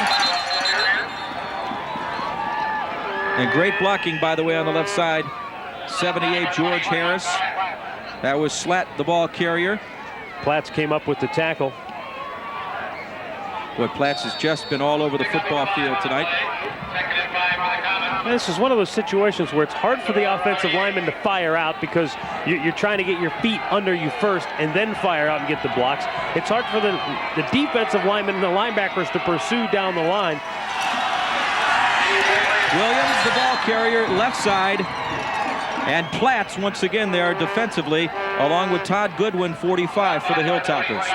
S2: And great blocking, by the way, on the left side. 78, George Harris. That was Slatt, the ball carrier.
S3: Platts came up with the tackle.
S2: Boy, Platts has just been all over the football field tonight.
S3: This is one of those situations where it's hard for the offensive lineman to fire out because you're trying to get your feet under you first and then fire out and get the blocks. It's hard for the defensive linemen and the linebackers to pursue down the line.
S2: Williams, the ball carrier, left side. And Platts, once again, there defensively, along with Todd Goodwin, 45 for the Hilltoppers.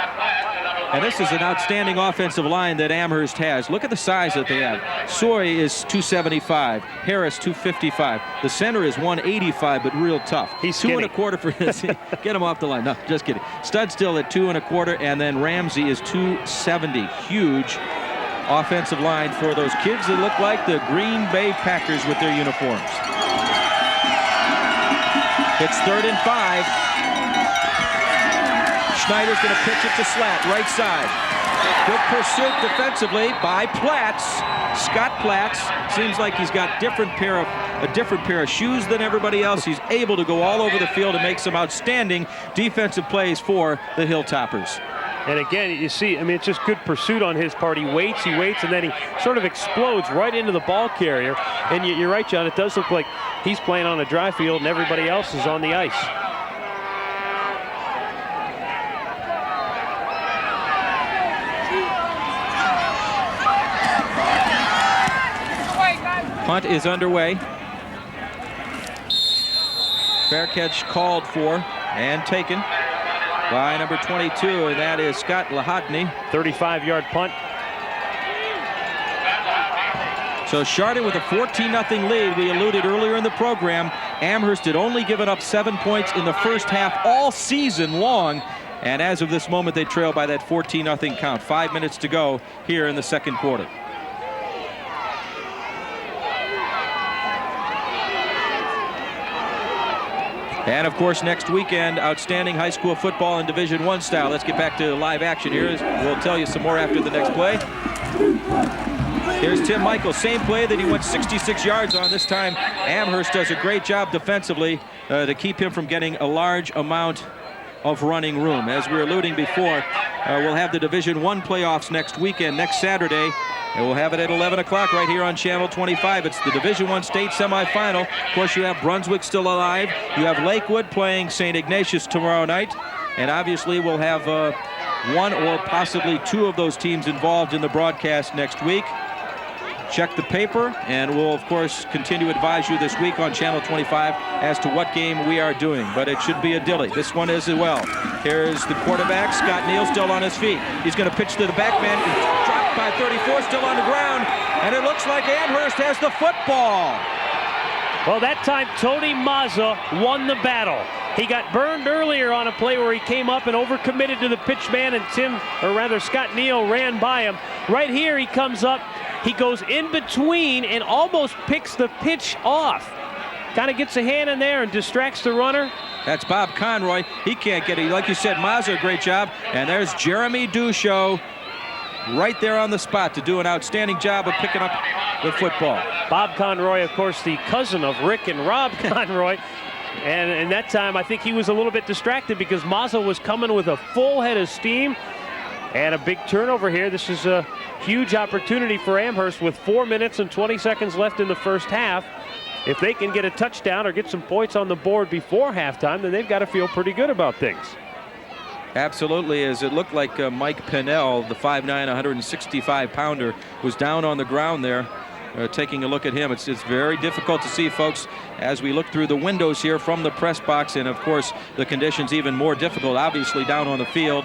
S2: And this is an outstanding offensive line that Amherst has. Look at the size that they have. Soy is 275. Harris, 255. The center is 185, but real tough.
S3: He's skinny.
S2: 2 1/4 for this. Get him off the line. No, just kidding. Stud still at 2 1/4, and then Ramsey is 270. Huge offensive line for those kids that look like the Green Bay Packers with their uniforms. It's 3rd and 5. Schneider's going to pitch it to Slat, right side. Good pursuit defensively by Platts. Scott Platts seems like he's got a different pair of shoes than everybody else. He's able to go all over the field and make some outstanding defensive plays for the Hilltoppers.
S3: And again, you see, I mean, it's just good pursuit on his part. He waits, and then he sort of explodes right into the ball carrier. And you're right, John, it does look like he's playing on a dry field and everybody else is on the ice.
S2: Punt is underway. Fair catch called for and taken by number 22, and that is Scott Lahotny.
S3: 35-yard punt.
S2: So Chardon with a 14-0 lead. We alluded earlier in the program, Amherst had only given up 7 points in the first half all season long. And as of this moment, they trail by that 14-0 count. 5 minutes to go here in the second quarter. And of course, next weekend, outstanding high school football in Division I style. Let's get back to live action here. We'll tell you some more after the next play. Here's Tim Michael, same play that he went 66 yards on. This time, Amherst does a great job defensively to keep him from getting a large amount of running room. As we were alluding before, we'll have the Division I playoffs next weekend, next Saturday. And we'll have it at 11 o'clock right here on Channel 25. It's the Division I state semifinal. Of course, you have Brunswick still alive. You have Lakewood playing St. Ignatius tomorrow night. And obviously, we'll have one or possibly two of those teams involved in the broadcast next week. Check the paper, and we'll, of course, continue to advise you this week on Channel 25 as to what game we are doing. But it should be a dilly. This one is as well. Here's the quarterback, Scott Neal, still on his feet. He's going to pitch to the back man. Dropped by 34, still on the ground. And it looks like Amherst has the football.
S3: Well, that time, Tony Mazza won the battle. He got burned earlier on a play where he came up and overcommitted to the pitch man, and Scott Neal ran by him. Right here, he comes up. He goes in between and almost picks the pitch off. Kind of gets a hand in there and distracts the runner.
S2: That's Bob Conroy. He can't get it. Like you said, Mazza, great job. And there's Jeremy Duchot right there on the spot to do an outstanding job of picking up the football.
S3: Bob Conroy, of course, the cousin of Rick and Rob Conroy. And that time, I think he was a little bit distracted because Mazza was coming with a full head of steam. And a big turnover here. This is a huge opportunity for Amherst with 4 minutes and 20 seconds left in the first half. If they can get a touchdown or get some points on the board before halftime, then they've got to feel pretty good about things.
S2: Absolutely, as it looked like Mike Pennell, the 5'9", 165-pounder, was down on the ground there. Taking a look at him, it's very difficult to see, folks, as we look through the windows here from the press box, and of course the conditions even more difficult, obviously, down on the field.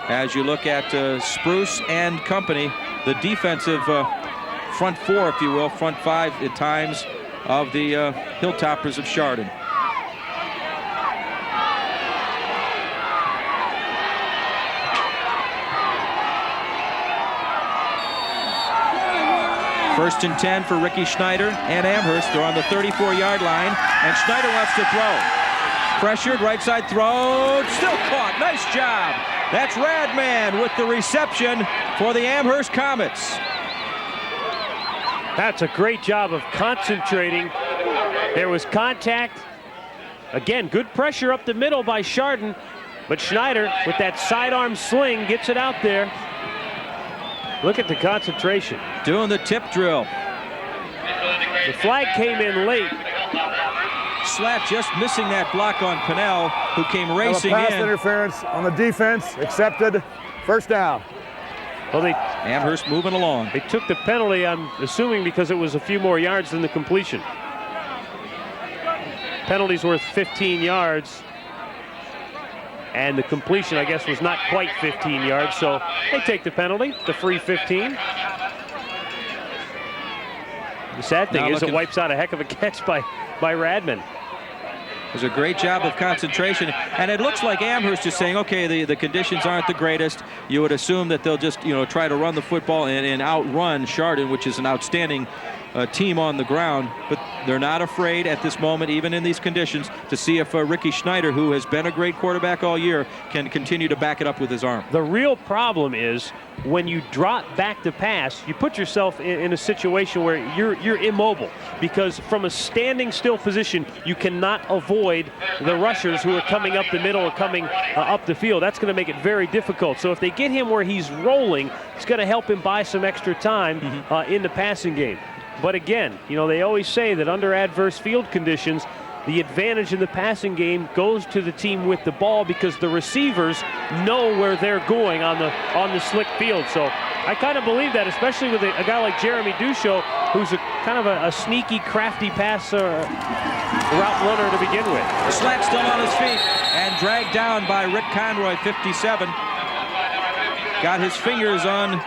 S2: As you look at Spruce and company, the defensive front four, if you will, front five at times of the Hilltoppers of Chardon. First and 10 for Ricky Schneider and Amherst. They're on the 34-yard line, and Schneider wants to throw. Pressured, right side throw, still caught. Nice job. That's Radman with the reception for the Amherst Comets.
S3: That's a great job of concentrating. There was contact. Again, good pressure up the middle by Chardon, but Schneider with that sidearm sling gets it out there. Look at the concentration.
S2: Doing the tip drill.
S3: The flag came in late.
S2: Slat just missing that block on Pennell, who came racing
S10: pass
S2: in.
S10: Interference on the defense, accepted. First down.
S3: Well,
S2: Amherst moving along.
S3: They took the penalty, I'm assuming, because it was a few more yards than the completion. Penalty's worth 15 yards. And the completion, I guess, was not quite 15 yards, so they take the penalty, the free 15. The sad thing is it wipes out a heck of a catch by Radman.
S2: It was a great job of concentration, and it looks like Amherst is saying, okay, the conditions aren't the greatest. You would assume that they'll just, try to run the football and outrun Chardon, which is an outstanding team on the ground, but they're not afraid at this moment, even in these conditions, to see if Ricky Schneider, who has been a great quarterback all year, can continue to back it up with his arm.
S3: The real problem is when you drop back to pass, you put yourself in a situation where you're immobile, because from a standing still position, you cannot avoid the rushers who are coming up the middle or coming up the field. That's going to make it very difficult. So if they get him where he's rolling, it's going to help him buy some extra time in the passing game. But again, you know, they always say that under adverse field conditions, the advantage in the passing game goes to the team with the ball because the receivers know where they're going on the slick field. So I kind of believe that, especially with a guy like Jeremy Duchot, who's kind of a sneaky, crafty passer, route runner to begin with.
S2: Slack still on his feet and dragged down by Rick Conroy, 57. Got his fingers on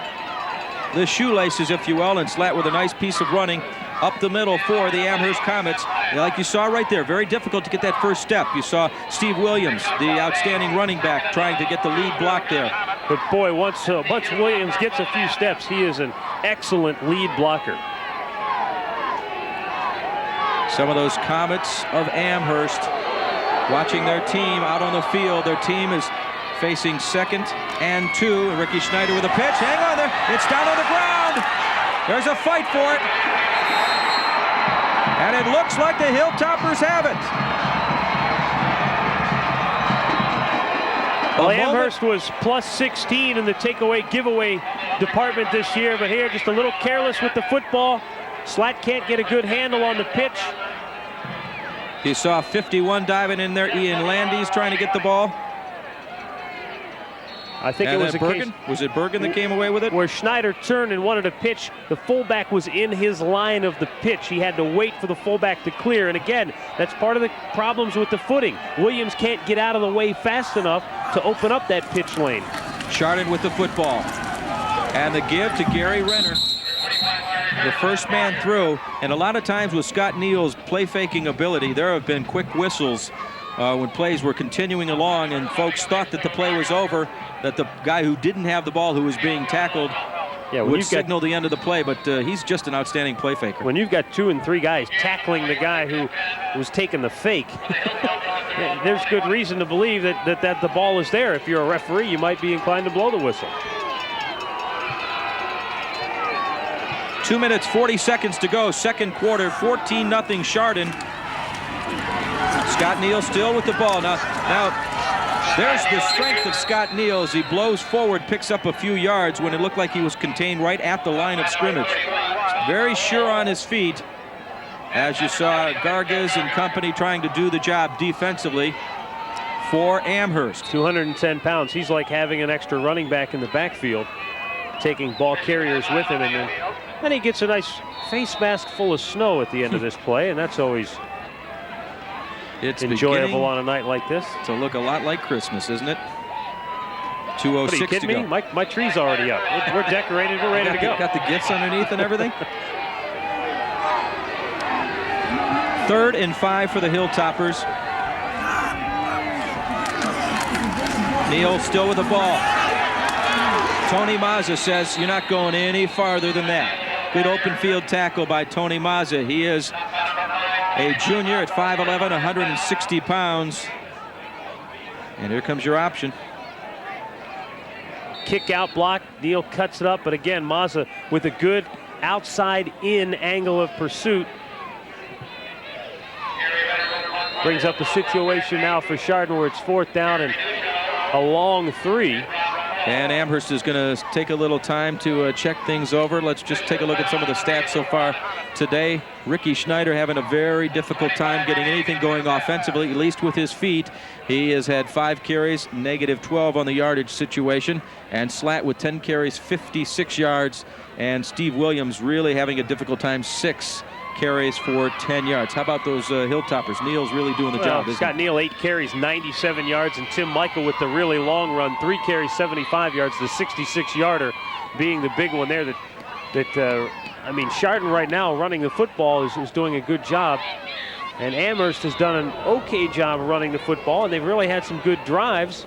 S2: the shoelaces, if you will, and Slatt with a nice piece of running up the middle for the Amherst Comets. Like you saw right there, very difficult to get that first step. You saw Steve Williams, the outstanding running back, trying to get the lead block there.
S3: But boy, once Williams gets a few steps, he is an excellent lead blocker.
S2: Some of those Comets of Amherst watching their team out on the field. Their team is facing 2nd and 2. Ricky Schneider with a pitch. Hang on there. It's down on the ground. There's a fight for it. And it looks like the Hilltoppers have it.
S3: Well, Amherst was plus 16 in the takeaway giveaway department this year, but here just a little careless with the football. Slatt can't get a good handle on the pitch.
S2: You saw 51 diving in there. Ian Landy's trying to get the ball.
S3: I think it was a
S2: Bergen. Was it Bergen that came away with it?
S3: Where Schneider turned and wanted to pitch, the fullback was in his line of the pitch. He had to wait for the fullback to clear. And again, that's part of the problems with the footing. Williams can't get out of the way fast enough to open up that pitch lane.
S2: Chardon with the football. And the give to Gary Renner. The first man through. And a lot of times with Scott Neal's play-faking ability, there have been quick whistles when plays were continuing along and folks thought that the play was over, that the guy who didn't have the ball, who was being tackled, would signal the end of the play. But he's just an outstanding play faker.
S3: When you've got 2 and 3 guys tackling the guy who was taking the fake, there's good reason to believe that the ball is there. If you're a referee, you might be inclined to blow the whistle.
S2: 2 minutes, 40 seconds to go. Second quarter, 14-0 Chardon. Scott Neal still with the ball. Now there's the strength of Scott Neal as he blows forward, picks up a few yards when it looked like he was contained right at the line of scrimmage. Very sure on his feet, as you saw Gargas and company trying to do the job defensively for Amherst.
S3: 210 pounds. He's like having an extra running back in the backfield, taking ball carriers with him, and then he gets a nice face mask full of snow at the end of this play, and that's always enjoyable on a night like this.
S2: To look a lot like Christmas, isn't it? 2:06
S3: What, are you kidding
S2: to go.
S3: me? My tree's already up. We're decorated. We're ready to go.
S2: Got the gifts underneath and everything. 3rd and 5 for the Hilltoppers. Neal still with the ball. Tony Mazza says you're not going any farther than that. Good open field tackle by Tony Mazza. He is a junior at 5'11", 160 pounds. And here comes your option.
S3: Kick out block. Neal cuts it up, but again, Mazza with a good outside in angle of pursuit. Brings up the situation now for Chardon where it's 4th down and a long 3.
S2: And Amherst is going to take a little time to check things over. Let's just take a look at some of the stats so far today. Ricky Schneider having a very difficult time getting anything going offensively, at least with his feet. He has had 5 carries, -12 on the yardage situation. And Slatt with 10 carries, 56 yards. And Steve Williams really having a difficult time, 6 carries for 10 yards. How about those Hilltoppers? Neal's really doing the job.
S3: Scott Neal 8 carries, 97 yards, and Tim Michael with the really long run, 3 carries, 75 yards. The 66-yarder being the big one there. I mean, Chardon right now running the football is doing a good job, and Amherst has done an okay job running the football, and they've really had some good drives.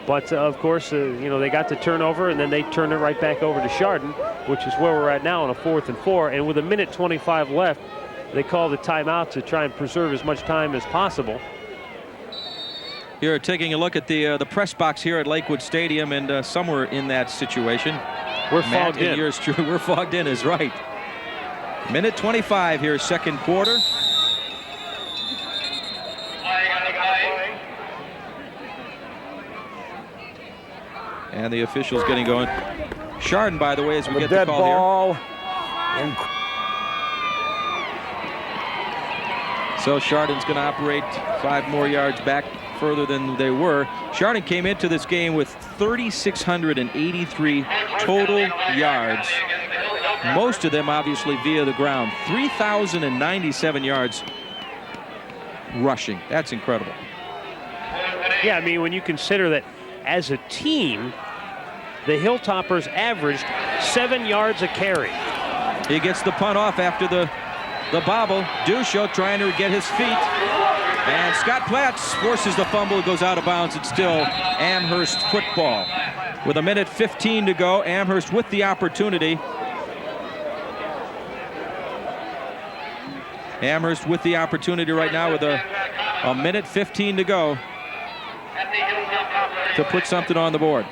S3: But of course, they got the turnover, and then they turned it right back over to Chardon, which is where we're at now on a 4th and 4. And with 1:25 left, they called a timeout to try and preserve as much time as possible.
S2: Here, taking a look at the press box here at Lakewood Stadium, and somewhere in that situation,
S3: we're fogged in.
S2: Yours truly, we're fogged in is right. 1:25 here, second quarter. And the officials getting going. Chardon, by the way, as we get the call here. So Chardon's going to operate 5 more yards back further than they were. Chardon came into this game with 3,683 total yards. Most of them obviously via the ground. 3,097 yards rushing. That's incredible.
S3: Yeah, I mean, when you consider that as a team, the Hilltoppers averaged 7 yards a carry.
S2: He gets the punt off after the bobble. Dusho trying to get his feet. And Scott Platts forces the fumble. It goes out of bounds. It's still Amherst football. With 1:15 to go, Amherst with the opportunity. Amherst with the opportunity right now with a 1:15 to go to put something on the board.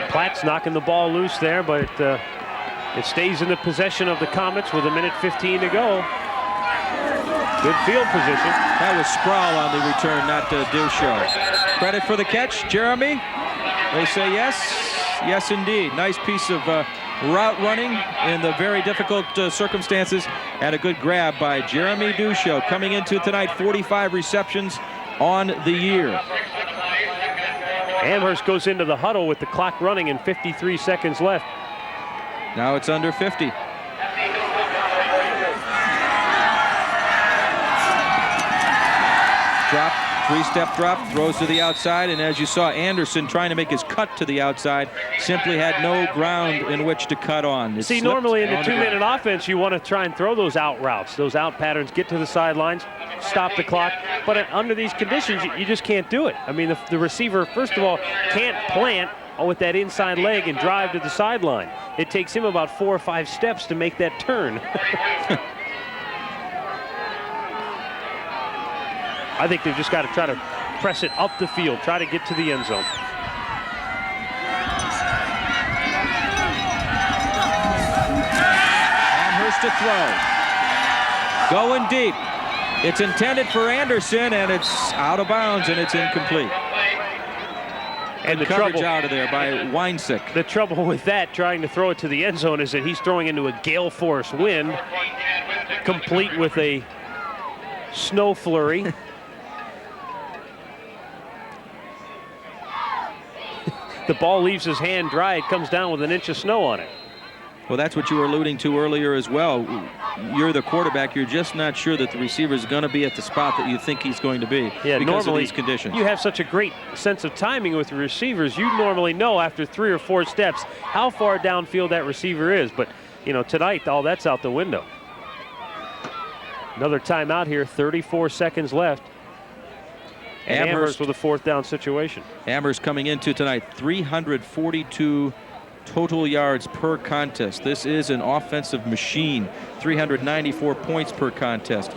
S3: Platts knocking the ball loose there, but it stays in the possession of the Comets with 1:15 to go. Good field position.
S2: That was Sproul on the return, not Dusho. Credit for the catch, Jeremy. They say yes. Yes, indeed. Nice piece of route running in the very difficult circumstances, and a good grab by Jeremy Dusho, coming into tonight 45 receptions on the year.
S3: Amherst goes into the huddle with the clock running and 53 seconds left.
S2: Now it's under 50. Drop, 3-step drop, throws to the outside, and as you saw, Anderson trying to make his cut to the outside, simply had no ground in which to cut on.
S3: See, normally in the 2-minute offense, you want to try and throw those out routes, those out patterns, get to the sidelines, stop the clock. But under these conditions, you just can't do it. I mean, the receiver, first of all, can't plant with that inside leg and drive to the sideline. It takes him about 4 or 5 steps to make that turn. I think they've just got to try to press it up the field, try to get to the end zone.
S2: Amherst to throw. Going deep. It's intended for Anderson, and it's out of bounds, and it's incomplete. And the coverage out of there by Weinsick.
S3: The trouble with that, trying to throw it to the end zone, is that he's throwing into a gale force wind, complete with a snow flurry. The ball leaves his hand dry. It comes down with 1 inch of snow on it.
S2: Well, that's what you were alluding to earlier as well. You're the quarterback. You're just not sure that the receiver is going to be at the spot that you think he's going to be because of these conditions.
S3: You have such a great sense of timing with the receivers. You normally know after 3 or 4 steps how far downfield that receiver is. But, tonight, all that's out the window. Another timeout here, 34 seconds left. And Amherst with a 4th down situation.
S2: Amherst coming into tonight, 342 total yards per contest. This is an offensive machine. 394 points per contest.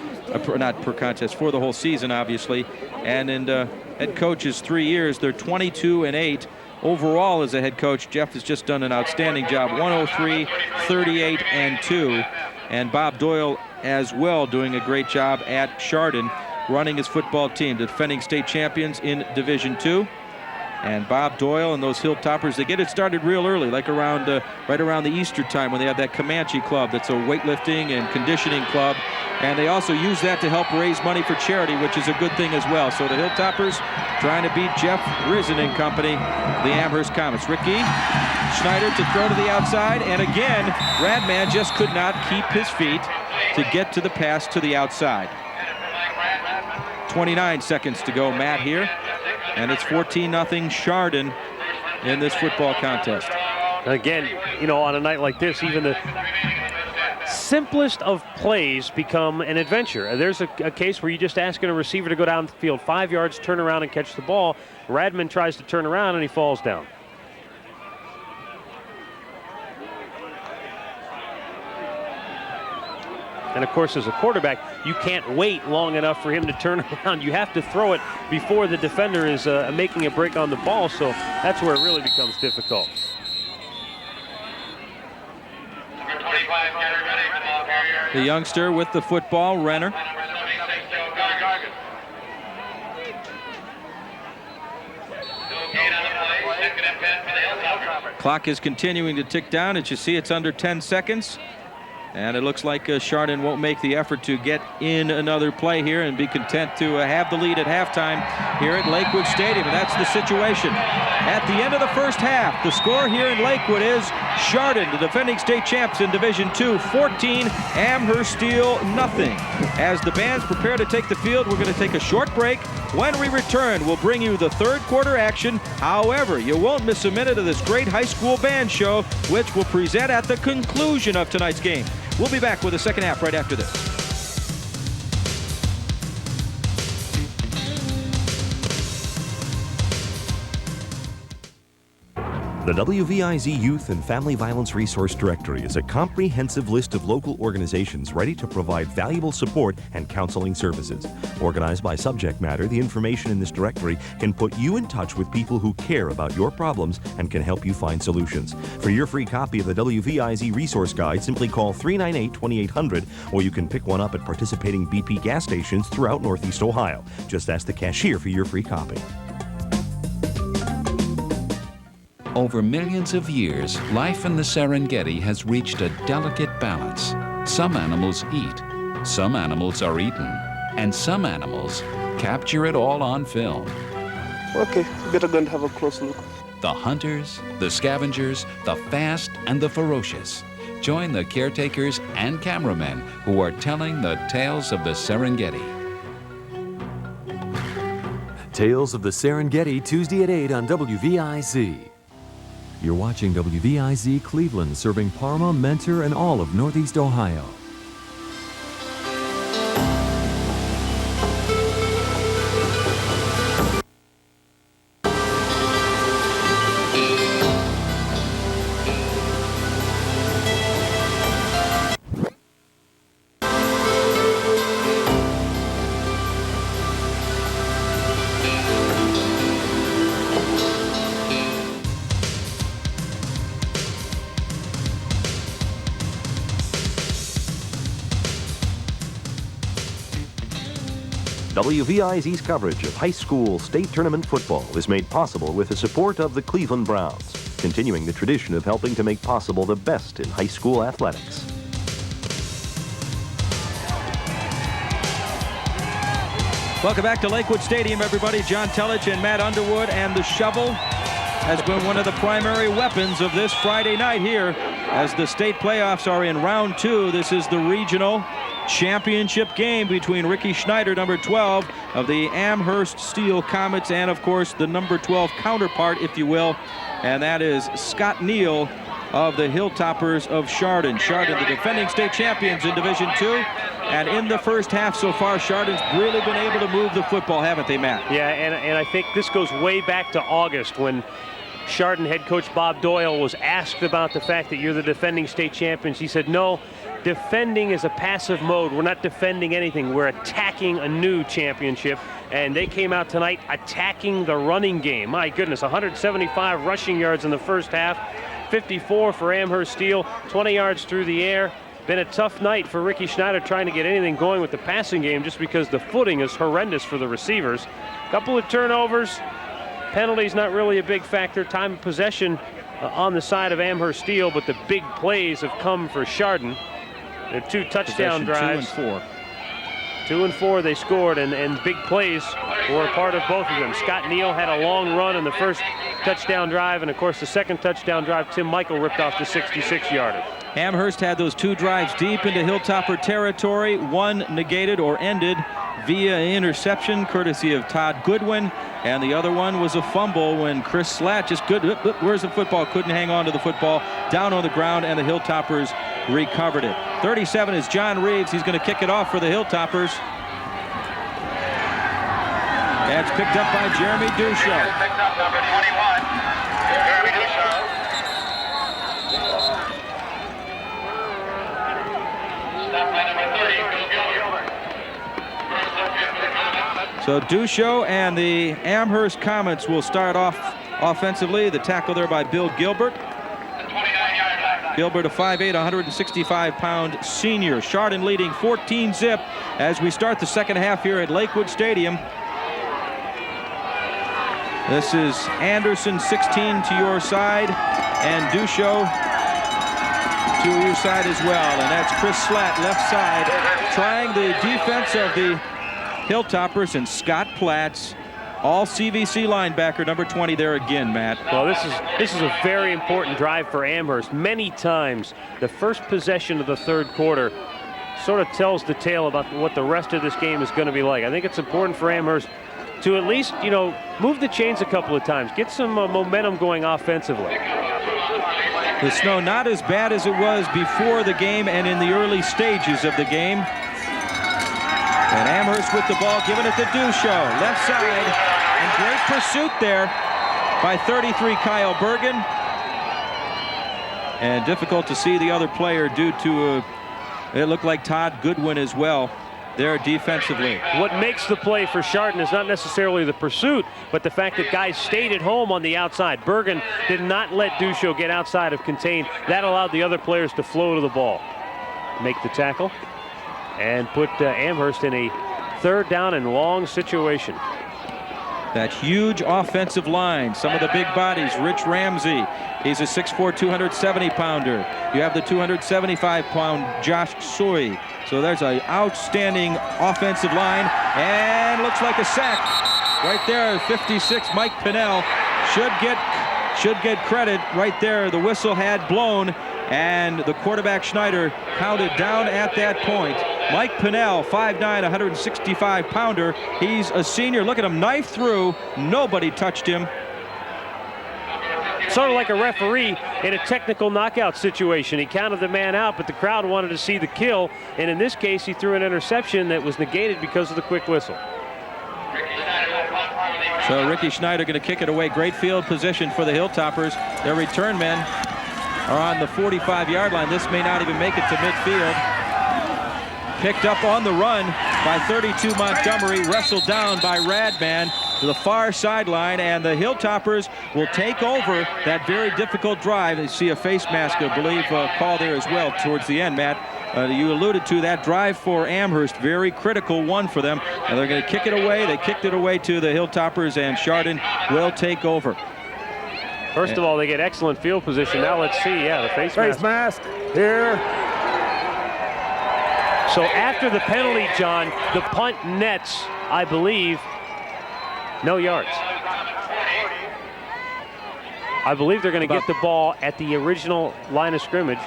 S2: Not per contest, for the whole season, obviously. And in head coach's 3 years, they're 22-8. Overall, as a head coach, Jeff has just done an outstanding job. 103, 38, and 2. And Bob Doyle as well doing a great job at Chardon, running his football team, defending state champions in Division II. And Bob Doyle and those Hilltoppers, they get it started real early, like around right around the Easter time, when they have that Comanche club that's a weightlifting and conditioning club. And they also use that to help raise money for charity, which is a good thing as well. So the Hilltoppers trying to beat Jeff Risen and company, the Amherst Comets. Ricky Schneider to throw to the outside, and again, Radman just could not keep his feet to get to the pass to the outside. 29 seconds to go, Matt, here. And it's 14-0 Chardon in this football contest.
S3: Again, on a night like this, even the simplest of plays become an adventure. There's a case where you're just asking a receiver to go down the field 5 yards, turn around and catch the ball. Radman tries to turn around and he falls down. And of course, as a quarterback, you can't wait long enough for him to turn around. You have to throw it before the defender is making a break on the ball, so that's where it really becomes difficult.
S2: The youngster with the football, Renner. Clock is continuing to tick down. As you see, it's under 10 seconds. And it looks like Chardon won't make the effort to get in another play here and be content to have the lead at halftime here at Lakewood Stadium. And that's the situation. At the end of the first half, the score here in Lakewood is Chardon, the defending state champs in Division II, 14, Amherst Steel, nothing. As the bands prepare to take the field, we're going to take a short break. When we return, we'll bring you the third quarter action. However, you won't miss a minute of this great high school band show, which we'll present at the conclusion of tonight's game. We'll be back with the second half right after this.
S1: The WVIZ Youth and Family Violence Resource Directory is a comprehensive list of local organizations ready to provide valuable support and counseling services. Organized by subject matter, the information in this directory can put you in touch with people who care about your problems and can help you find solutions. For your free copy of the WVIZ Resource Guide, simply call 398-2800, or you can pick one up at participating BP gas stations throughout Northeast Ohio. Just ask the cashier for your free copy.
S4: Over millions of years, life in the Serengeti has reached a delicate balance. Some animals eat, some animals are eaten, and some animals capture it all on film.
S5: Okay, better go and have a close look.
S4: The hunters, the scavengers, the fast and the ferocious. Join the caretakers and cameramen who are telling the tales of the Serengeti.
S6: Tales of the Serengeti, Tuesday at 8 on WVIZ. You're watching WVIZ Cleveland, serving Parma, Mentor, and all of Northeast Ohio.
S1: WVIZ's coverage of high school state tournament football is made possible with the support of the Cleveland Browns, continuing the tradition of helping to make possible the best in high school athletics.
S2: Welcome back to Lakewood Stadium, everybody. John Telich and Matt Underwood, and the shovel has been one of the primary weapons of this Friday night here as the state playoffs are in round 2. This is the regional championship game between Ricky Schneider, number 12 of the Amherst Steel Comets, and of course the number 12 counterpart, if you will, and that is Scott Neal of the Hilltoppers of Chardon. Chardon, the defending state champions in Division II, and in the first half so far, Chardon's really been able to move the football, haven't they, Matt?
S3: Yeah, and I think this goes way back to August when Chardon head coach Bob Doyle was asked about the fact that you're the defending state champions. He said, no, defending is a passive mode. We're not defending anything. We're attacking a new championship. And they came out tonight attacking the running game. My goodness, 175 rushing yards in the first half, 54 for Amherst Steel, 20 yards through the air. Been a tough night for Ricky Schneider trying to get anything going with the passing game just because the footing is horrendous for the receivers. Couple of turnovers. Penalties not really a big factor. Time of possession on the side of Amherst Steel, but the big plays have come for Chardon. They're 2 touchdown drives.
S2: 2 and 4.
S3: 2 and 4 they scored, and big plays were a part of both of them. Scott Neal had a long run in the first touchdown drive, and of course the second touchdown drive, Tim Michael ripped off the 66-yarder.
S2: Amherst had those 2 drives deep into Hilltopper territory. One negated or ended via interception courtesy of Todd Goodwin, and the other one was a fumble when Chris Slatt just where's the football, couldn't hang on to the football, down on the ground, and the Hilltoppers recovered it. 37 is John Reeves. He's going to kick it off for the Hilltoppers. That's picked up by Jeremy Dusho.
S11: Picked up number 21, Jeremy Dusho. Stop by number 30, Gilbert.
S2: So Dusho and the Amherst Comets will start off offensively. The tackle there by Bill Gilbert. Gilbert, a 5'8", 165-pound senior. Chardon leading 14-zip as we start the second half here at Lakewood Stadium. This is Anderson, 16 to your side, and Dusho to your side as well. And that's Chris Slatt, left side, trying the defense of the Hilltoppers, and Scott Platts, all CVC linebacker, number 20 there again, Matt.
S3: Well, this is a very important drive for Amherst. Many times, the first possession of the third quarter sort of tells the tale about what the rest of this game is going to be like. I think it's important for Amherst to at least, move the chains a couple of times, get some momentum going offensively.
S2: The snow not as bad as it was before the game and in the early stages of the game. And Amherst with the ball, giving it to Dusho, left side, and great pursuit there by 33 Kyle Bergen. And difficult to see the other player due to it looked like Todd Goodwin as well there defensively.
S3: What makes the play for Chardon is not necessarily the pursuit, but the fact that guys stayed at home on the outside. Bergen did not let Dusho get outside of contain. That allowed the other players to flow to the ball. Make the tackle and put Amherst in a third down and long situation.
S2: That huge offensive line, some of the big bodies. Rich Ramsey, he's a 6'4", 270-pounder. You have the 275-pound Josh Sui. So there's an outstanding offensive line, and looks like a sack right there. 56, Mike Pinnell should get credit right there. The whistle had blown, and the quarterback Schneider counted down at that point. Mike Pinnell, 5'9", 165-pounder. He's a senior. Look at him, knife through. Nobody touched him.
S3: Sort of like a referee in a technical knockout situation. He counted the man out, but the crowd wanted to see the kill. And in this case, he threw an interception that was negated because of the quick whistle.
S2: So Ricky Schneider going to kick it away. Great field position for the Hilltoppers. Their return men are on the 45-yard line. This may not even make it to midfield. Picked up on the run by 32 Montgomery, wrestled down by Radman to the far sideline, and the Hilltoppers will take over that very difficult drive. You see a face mask, I believe, call there as well towards the end, Matt. You alluded to that drive for Amherst, very critical one for them, and they're going to kick it away. They kicked it away to the Hilltoppers, and Chardon will take over.
S3: First of all, they get excellent field position. Now let's see, the face
S10: mask here.
S3: So after the penalty, John, the punt nets, I believe, no yards. I believe they're going to get the ball at the original line of scrimmage.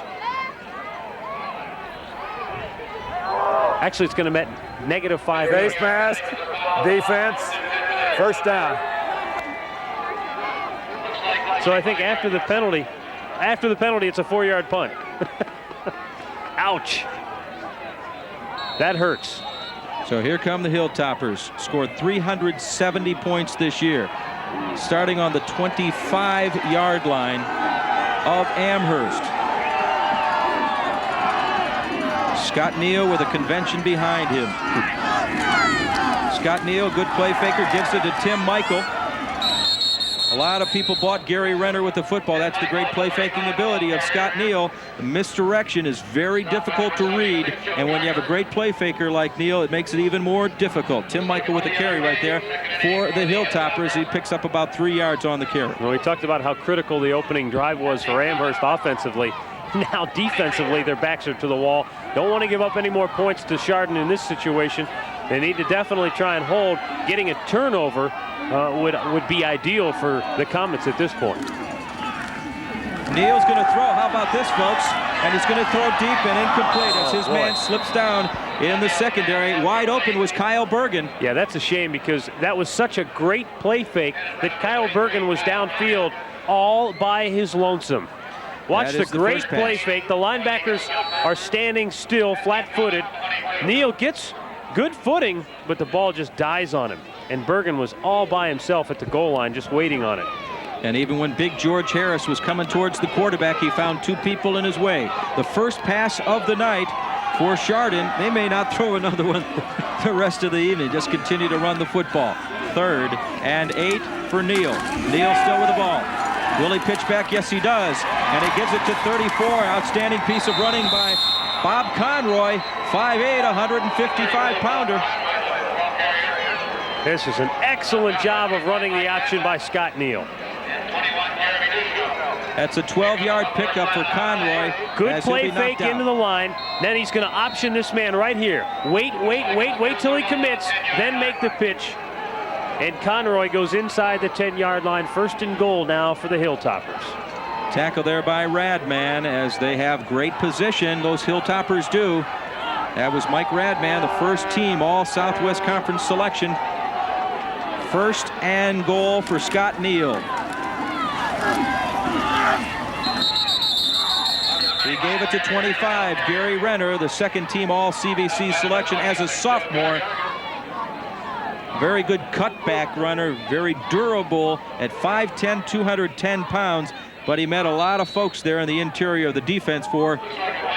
S3: Actually, it's going to met -5.
S10: Face mask, defense, first down.
S3: So I think after the penalty, it's a 4-yard punt. Ouch. That hurts.
S2: So here come the Hilltoppers. Scored 370 points this year. Starting on the 25-yard line of Amherst. Scott Neal with a convention behind him. Scott Neal, good play faker, gives it to Tim Michael. A lot of people bought Gary Renner with the football. That's the great play-faking ability of Scott Neal. The misdirection is very difficult to read, and when you have a great play-faker like Neal, it makes it even more difficult. Tim Michael with a carry right there for the Hilltoppers. He picks up about 3 yards on the carry.
S3: Well, we talked about how critical the opening drive was for Amherst offensively. Now defensively, their backs are to the wall. Don't want to give up any more points to Chardon in this situation. They need to definitely try and hold. Getting a turnover would be ideal for the Comets at this point.
S2: Neal's going to throw. How about this, folks? And he's going to throw deep and incomplete as his man slips down in the secondary. Wide open was Kyle Bergen.
S3: Yeah, that's a shame because that was such a great play fake that Kyle Bergen was downfield all by his lonesome. Watch the great play fake. The linebackers are standing still, flat-footed. Neal gets good footing, but the ball just dies on him. And Bergen was all by himself at the goal line, just waiting on it.
S2: And even when Big George Harris was coming towards the quarterback, he found 2 people in his way. The first pass of the night for Chardon. They may not throw another one the rest of the evening. Just continue to run the football. 3rd and 8 for Neal. Neal still with the ball. Will he pitch back? Yes, he does. And he gives it to 34. Outstanding piece of running by Bob Conroy. 5'8", 155-pounder.
S3: This is an excellent job of running the option by Scott Neal.
S2: That's a 12-yard pickup for Conroy.
S3: Good play fake into the line. Then he's going to option this man right here. Wait till he commits, then make the pitch. And Conroy goes inside the 10-yard line. 1st and goal now for the Hilltoppers.
S2: Tackle there by Radman as they have great position. Those Hilltoppers do. That was Mike Radman, the first team all Southwest Conference selection. 1st and goal for Scott Neal. He gave it to 25. Gary Renner, the 2nd team all CVC selection as a sophomore. Very good cutback runner, very durable at 5'10", 210 pounds. But he met a lot of folks there in the interior of the defense for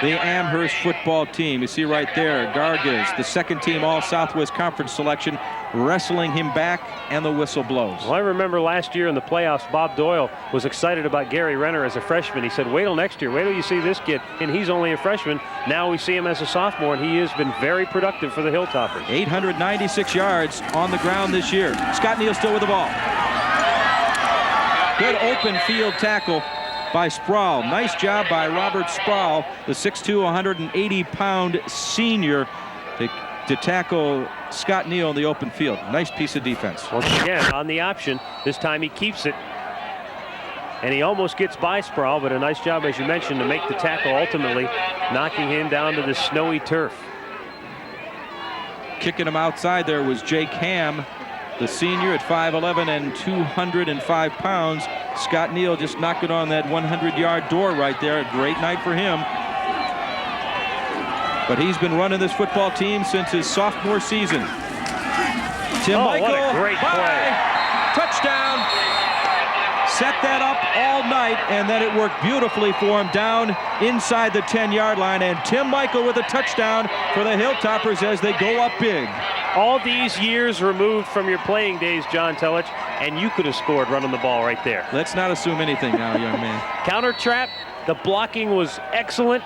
S2: the Amherst football team. You see right there, Gargas, the 2nd team all Southwest Conference selection, wrestling him back, and the whistle blows.
S3: Well, I remember last year in the playoffs, Bob Doyle was excited about Gary Renner as a freshman. He said, wait till next year, wait till you see this kid, and he's only a freshman. Now we see him as a sophomore, and he has been very productive for the Hilltoppers.
S2: 896 yards on the ground this year. Scott Neal still with the ball. Good open field tackle by Sproul. Nice job by Robert Sproul, the 6'2", 180-pound senior, to tackle Scott Neal in the open field. Nice piece of defense.
S3: Once again, on the option, this time he keeps it. And he almost gets by Sproul, but a nice job, as you mentioned, to make the tackle, ultimately knocking him down to the snowy turf.
S2: Kicking him outside there was Jake Ham, the senior at 5'11" and 205 pounds. Scott Neal just knocked it on that 100-yard door right there. A great night for him. But he's been running this football team since his sophomore season. Tim Michael,
S3: what a great play.
S2: Touchdown. Set that up all night, and then it worked beautifully for him down inside the 10-yard line. And Tim Michael with a touchdown for the Hilltoppers as they go up big.
S3: All these years removed from your playing days, John Telich, and you could have scored running the ball right there.
S2: Let's not assume anything now, young man.
S3: Counter trap, the blocking was excellent,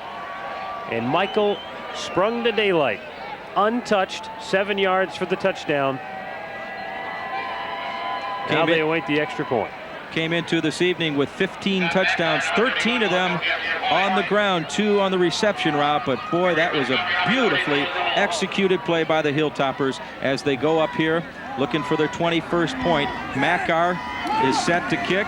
S3: and Michael sprung to daylight. Untouched, 7 yards for the touchdown. Now they await the extra point.
S2: Came into this evening with 15 touchdowns, 13 of them on the ground, 2 on the reception route. But boy, that was a beautifully executed play by the Hilltoppers as they go up here looking for their 21st point. Makar is set to kick.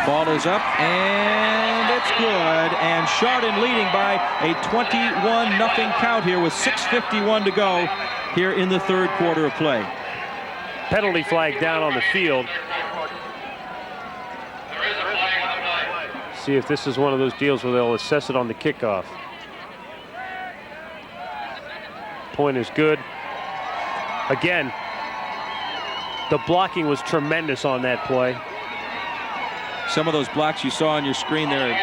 S2: Ball is up and it's good. And Chardon leading by a 21-0 count here with 6:51 to go here in the 3rd quarter of play.
S3: Penalty flag down on the field. See if this is one of those deals where they'll assess it on the kickoff. Point is good. Again, the blocking was tremendous on that play.
S2: Some of those blocks you saw on your screen there,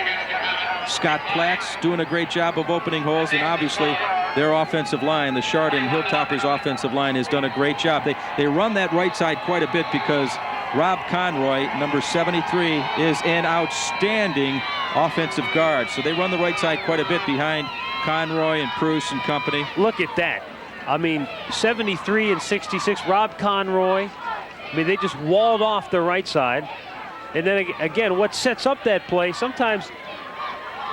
S2: Scott Platts doing a great job of opening holes, and obviously their offensive line, the Chardon Hilltoppers offensive line, has done a great job. They run that right side quite a bit because Rob Conroy, number 73, is an outstanding offensive guard. So they run the right side quite a bit behind Conroy and Pruce and company.
S3: Look at that. I mean, 73 and 66, Rob Conroy. I mean, they just walled off the right side. And then again, what sets up that play, sometimes,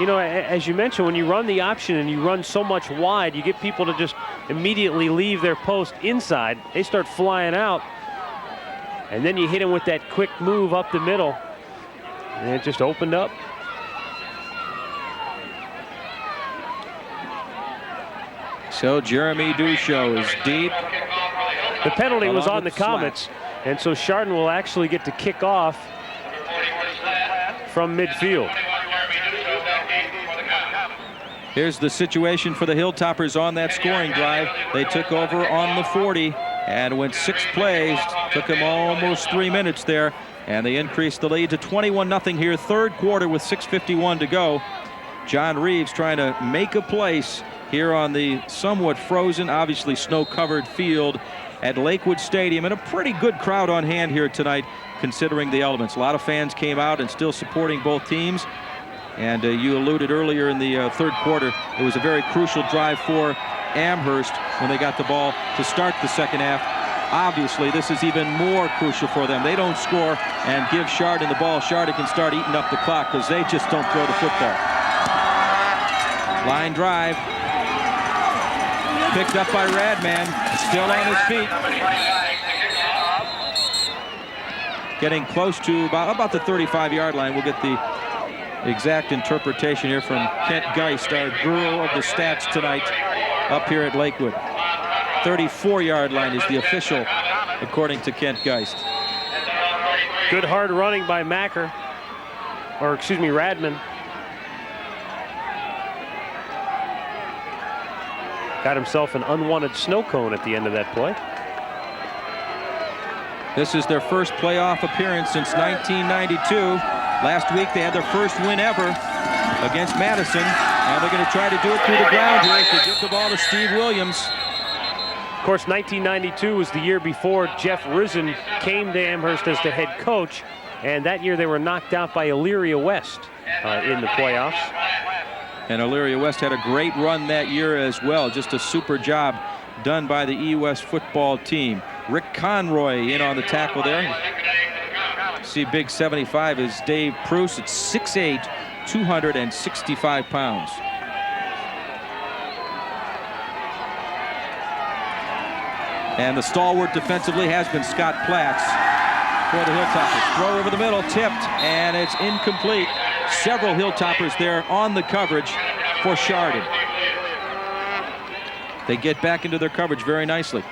S3: you know, as you mentioned, when you run the option and you run so much wide, you get people to just immediately leave their post inside. They start flying out. And then you hit him with that quick move up the middle. And it just opened up.
S2: So Jeremy Duchot is deep.
S3: The penalty was on the Comets. And so Chardon will actually get to kick off from midfield.
S2: Here's the situation for the Hilltoppers on that scoring drive. They took over on the 40 and went 6 plays. Took them almost 3 minutes there, and they increased the lead to 21-0 here, third quarter with 6:51 to go. John Reeves trying to make a place here on the somewhat frozen, obviously snow-covered field at Lakewood Stadium, and a pretty good crowd on hand here tonight considering the elements. A lot of fans came out and still supporting both teams. And you alluded earlier in the third quarter, it was a very crucial drive for Amherst when they got the ball to start the second half. Obviously, this is even more crucial for them. They don't score and give Chardon the ball. Chardon can start eating up the clock because they just don't throw the football. Line drive. Picked up by Radman. Still on his feet. Getting close to about the 35-yard line. We'll get the exact interpretation here from Kent Geist, our guru of the stats tonight up here at Lakewood. 34-yard line is the official, according to Kent Geist.
S3: Good hard running by Radman. Got himself an unwanted snow cone at the end of that play.
S2: This is their first playoff appearance since 1992. Last week they had their first win ever against Madison. Now they're going to try to do it through the ground here as they give the ball to Steve Williams.
S3: Of course, 1992 was the year before Jeff Risen came to Amherst as the head coach, and that year they were knocked out by Elyria West in the playoffs.
S2: And Elyria West had a great run that year as well. Just a super job done by the E-West football team. Rick Conroy in on the tackle there. See, big 75 is Dave Pruce at 6'8", 265 pounds. And the stalwart defensively has been Scott Platts for the Hilltoppers. Throw over the middle, tipped, and it's incomplete. Several Hilltoppers there on the coverage for Chardon. They get back into their coverage very nicely.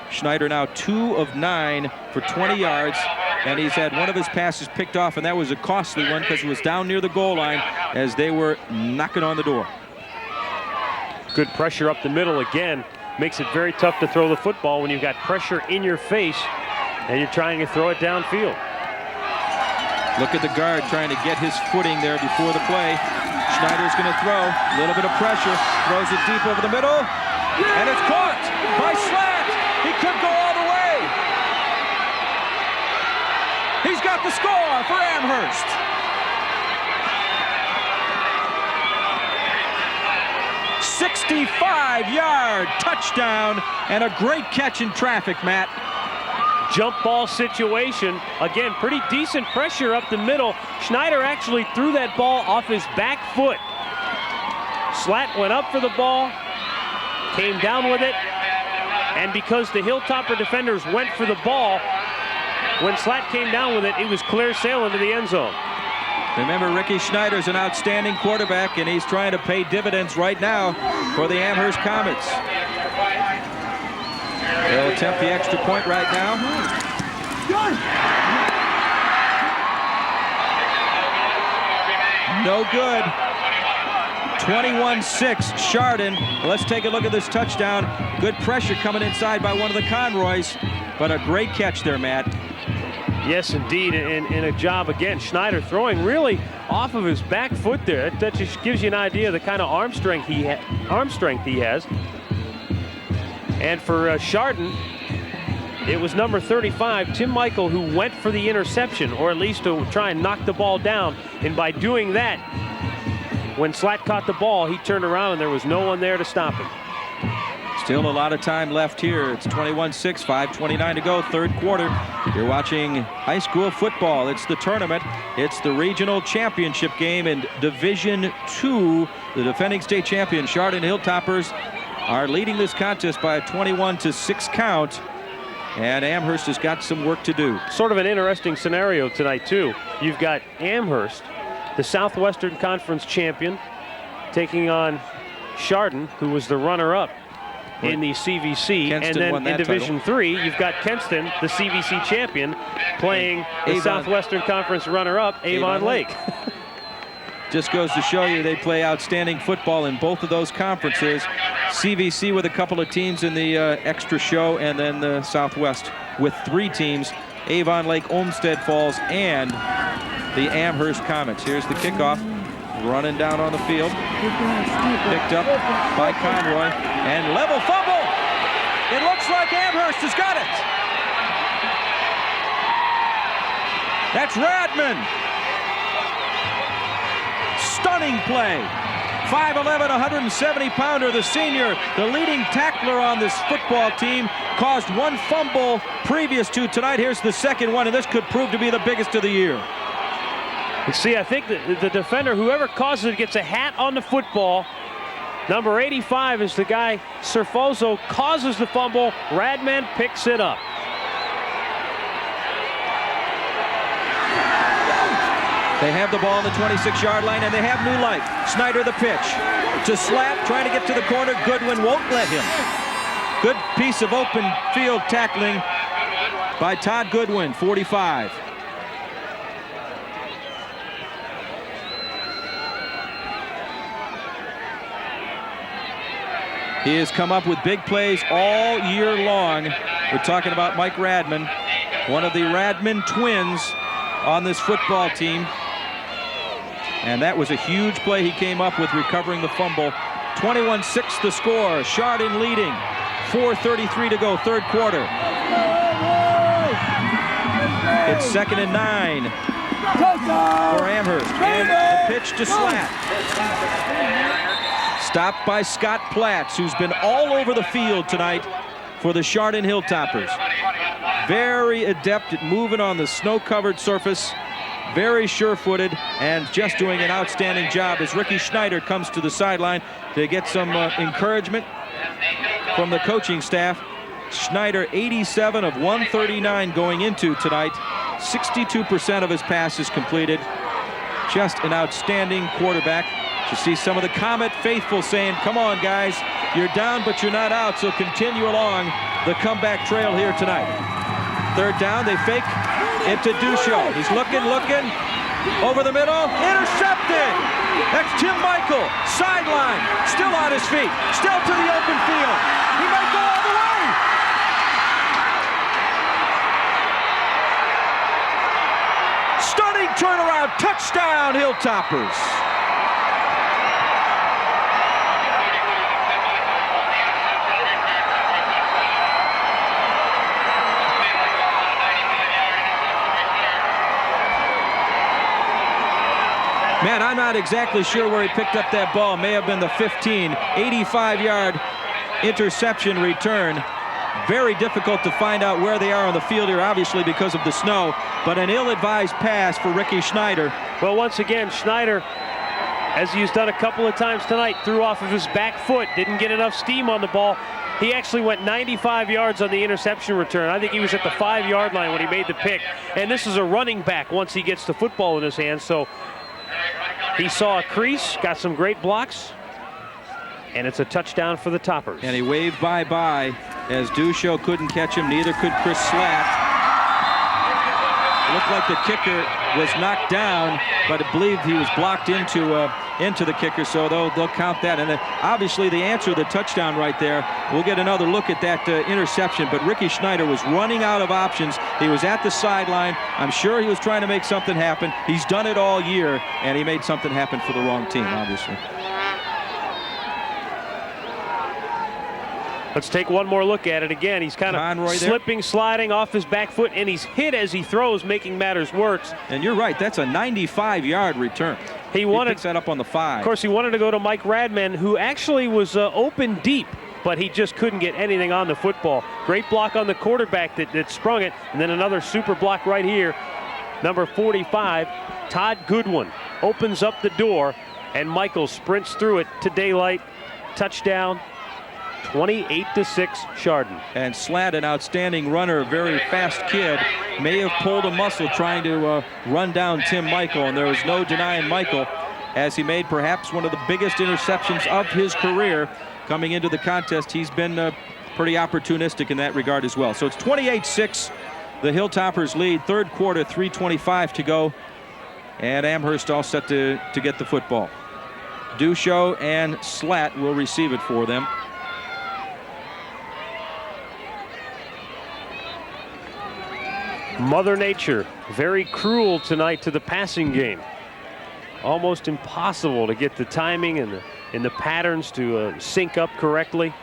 S2: Schneider now 2 of 9 for 20 yards, and he's had one of his passes picked off, and that was a costly one because it was down near the goal line as they were knocking on the door.
S3: Good pressure up the middle again. Makes it very tough to throw the football when you've got pressure in your face and you're trying to throw it downfield.
S2: Look at the guard trying to get his footing there before the play. Schneider's going to throw. A little bit of pressure. Throws it deep over the middle. And it's caught by Slatt. He could go all the way. He's got the score for Amherst. A 65-yard touchdown and a great catch in traffic, Matt.
S3: Jump ball situation. Again, pretty decent pressure up the middle. Schneider actually threw that ball off his back foot. Slatt went up for the ball, came down with it, and because the Hilltopper defenders went for the ball, when Slatt came down with it, it was clear sailing to the end zone.
S2: Remember, Ricky Schneider's an outstanding quarterback, and he's trying to pay dividends right now for the Amherst Comets. They'll attempt the extra point right now. No good. 21-6, Chardon. Let's take a look at this touchdown. Good pressure coming inside by one of the Conroys, but a great catch there, Matt.
S3: Yes, indeed, and a job again. Schneider throwing really off of his back foot there. That just gives you an idea of the kind of arm strength he has. And for Chardon, it was number 35, Tim Michael, who went for the interception, or at least to try and knock the ball down. And by doing that, when Slatt caught the ball, he turned around and there was no one there to stop him.
S2: Still a lot of time left here. It's 21-6, 5:29 to go, third quarter. You're watching high school football. It's the tournament. It's the regional championship game in Division II. The defending state champion Chardon Hilltoppers are leading this contest by a 21-6 count. And Amherst has got some work to do.
S3: Sort of an interesting scenario tonight, too. You've got Amherst, the Southwestern Conference champion, taking on Chardon, who was the runner-up in the CVC.
S2: Kenston,
S3: and then
S2: won that
S3: in Division III, you've got Kenston, the CVC champion, playing the Southwestern Conference runner-up, Avon Lake.
S2: Just goes to show you they play outstanding football in both of those conferences. CVC with a couple of teams in the extra show, and then the Southwest with 3 teams, Avon Lake, Olmsted Falls, and the Amherst Comets. Here's the kickoff, running down on the field. Picked up by Conroy, and level fumble. It looks like Amherst has got it. That's Radman. Stunning play. 5'11", 170-pounder, the senior, the leading tackler on this football team, caused 1 fumble previous to tonight. Here's the second one, and this could prove to be the biggest of the year.
S3: You see, I think the defender, whoever causes it, gets a hat on the football. Number 85 is the guy, Serfozo, causes the fumble. Radman picks it up.
S2: They have the ball on the 26-yard line, and they have new life. Snyder the pitch to Slap, trying to get to the corner. Goodwin won't let him. Good piece of open field tackling by Todd Goodwin, 45. He has come up with big plays all year long. We're talking about Mike Radman, one of the Radman twins on this football team. And that was a huge play he came up with, recovering the fumble. 21-6 the score. Chardon leading. 4:33 to go, third quarter. It's 2nd and 9 for Amherst. And the pitch to Slatt. Stopped by Scott Platts, who's been all over the field tonight for the Chardon Hilltoppers. Very adept at moving on the snow-covered surface. Very sure-footed, and just doing an outstanding job as Ricky Schneider comes to the sideline to get some encouragement from the coaching staff. Schneider, 87 of 139 going into tonight. 62% of his passes completed. Just an outstanding quarterback. To see some of the Comet faithful saying, come on, guys, you're down, but you're not out, so continue along the comeback trail here tonight. Third down, they fake it to Duchot. He's looking, over the middle, intercepted. That's Tim Michael, sideline, still on his feet, still to the open field. He might go all the way. Stunning turnaround, touchdown, Hilltoppers. Man, I'm not exactly sure where he picked up that ball. May have been the 15, 85-yard interception return. Very difficult to find out where they are on the field here, obviously because of the snow, but an ill-advised pass for Ricky Schneider.
S3: Well, once again, Schneider, as he's done a couple of times tonight, threw off of his back foot, didn't get enough steam on the ball. He actually went 95 yards on the interception return. I think he was at the 5-yard line when he made the pick. And this is a running back once he gets the football in his hands, so he saw a crease, got some great blocks, and it's a touchdown for the Toppers.
S2: And he waved bye-bye as Duchot couldn't catch him, neither could Chris Slatt. It looked like the kicker was knocked down, but I believe he was blocked into the kicker, so they'll count that. And obviously the answer, the touchdown right there. We'll get another look at that interception, but Ricky Schneider was running out of options. He was at the sideline. I'm sure he was trying to make something happen. He's done it all year, and he made something happen for the wrong team, obviously.
S3: Let's take one more look at it again. He's kind of slipping, sliding off his back foot, and he's hit as he throws, making matters worse.
S2: And you're right, that's a 95-yard return. He picks that up on the 5.
S3: Of course, he wanted to go to Mike Radman, who actually was open deep, but he just couldn't get anything on the football. Great block on the quarterback that sprung it, and then another super block right here. Number 45, Todd Goodwin, opens up the door, and Michael sprints through it to daylight. Touchdown. 28-6 Chardon.
S2: And Slatt, an outstanding runner, a very fast kid, may have pulled a muscle trying to run down Tim Michael, and there was no denying Michael as he made perhaps one of the biggest interceptions of his career coming into the contest. He's been pretty opportunistic in that regard as well. So it's 28-6, the Hilltoppers lead, third quarter, 3:25 to go. and Amherst all set to get the football. Dusho and Slatt will receive it for them.
S3: Mother Nature, very cruel tonight to the passing game. Almost impossible to get the timing and the patterns to sync up correctly.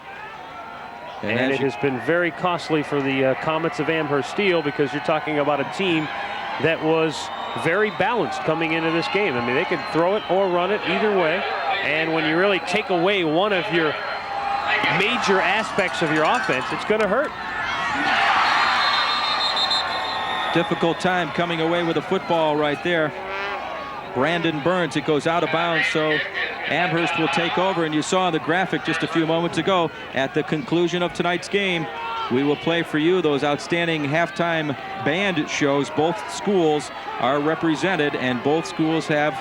S3: And it has been very costly for the Comets of Amherst Steel, because you're talking about a team that was very balanced coming into this game. I mean, they could throw it or run it either way. And when you really take away one of your major aspects of your offense, it's going to hurt.
S2: Difficult time coming away with a football right there. Brandon Burns, it goes out of bounds, so Amherst will take over. And you saw the graphic just a few moments ago, at the conclusion of tonight's game, we will play for you those outstanding halftime band shows. Both schools are represented, and both schools have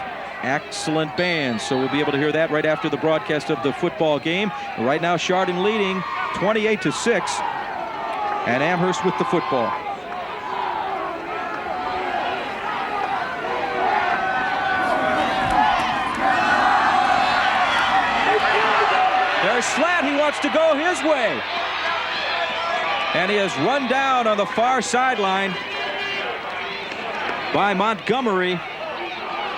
S2: excellent bands, so we'll be able to hear that right after the broadcast of the football game. Right now, Chardon leading 28-6, and Amherst with the football. There's Slatt. He wants to go his way. And he is run down on the far sideline by Montgomery.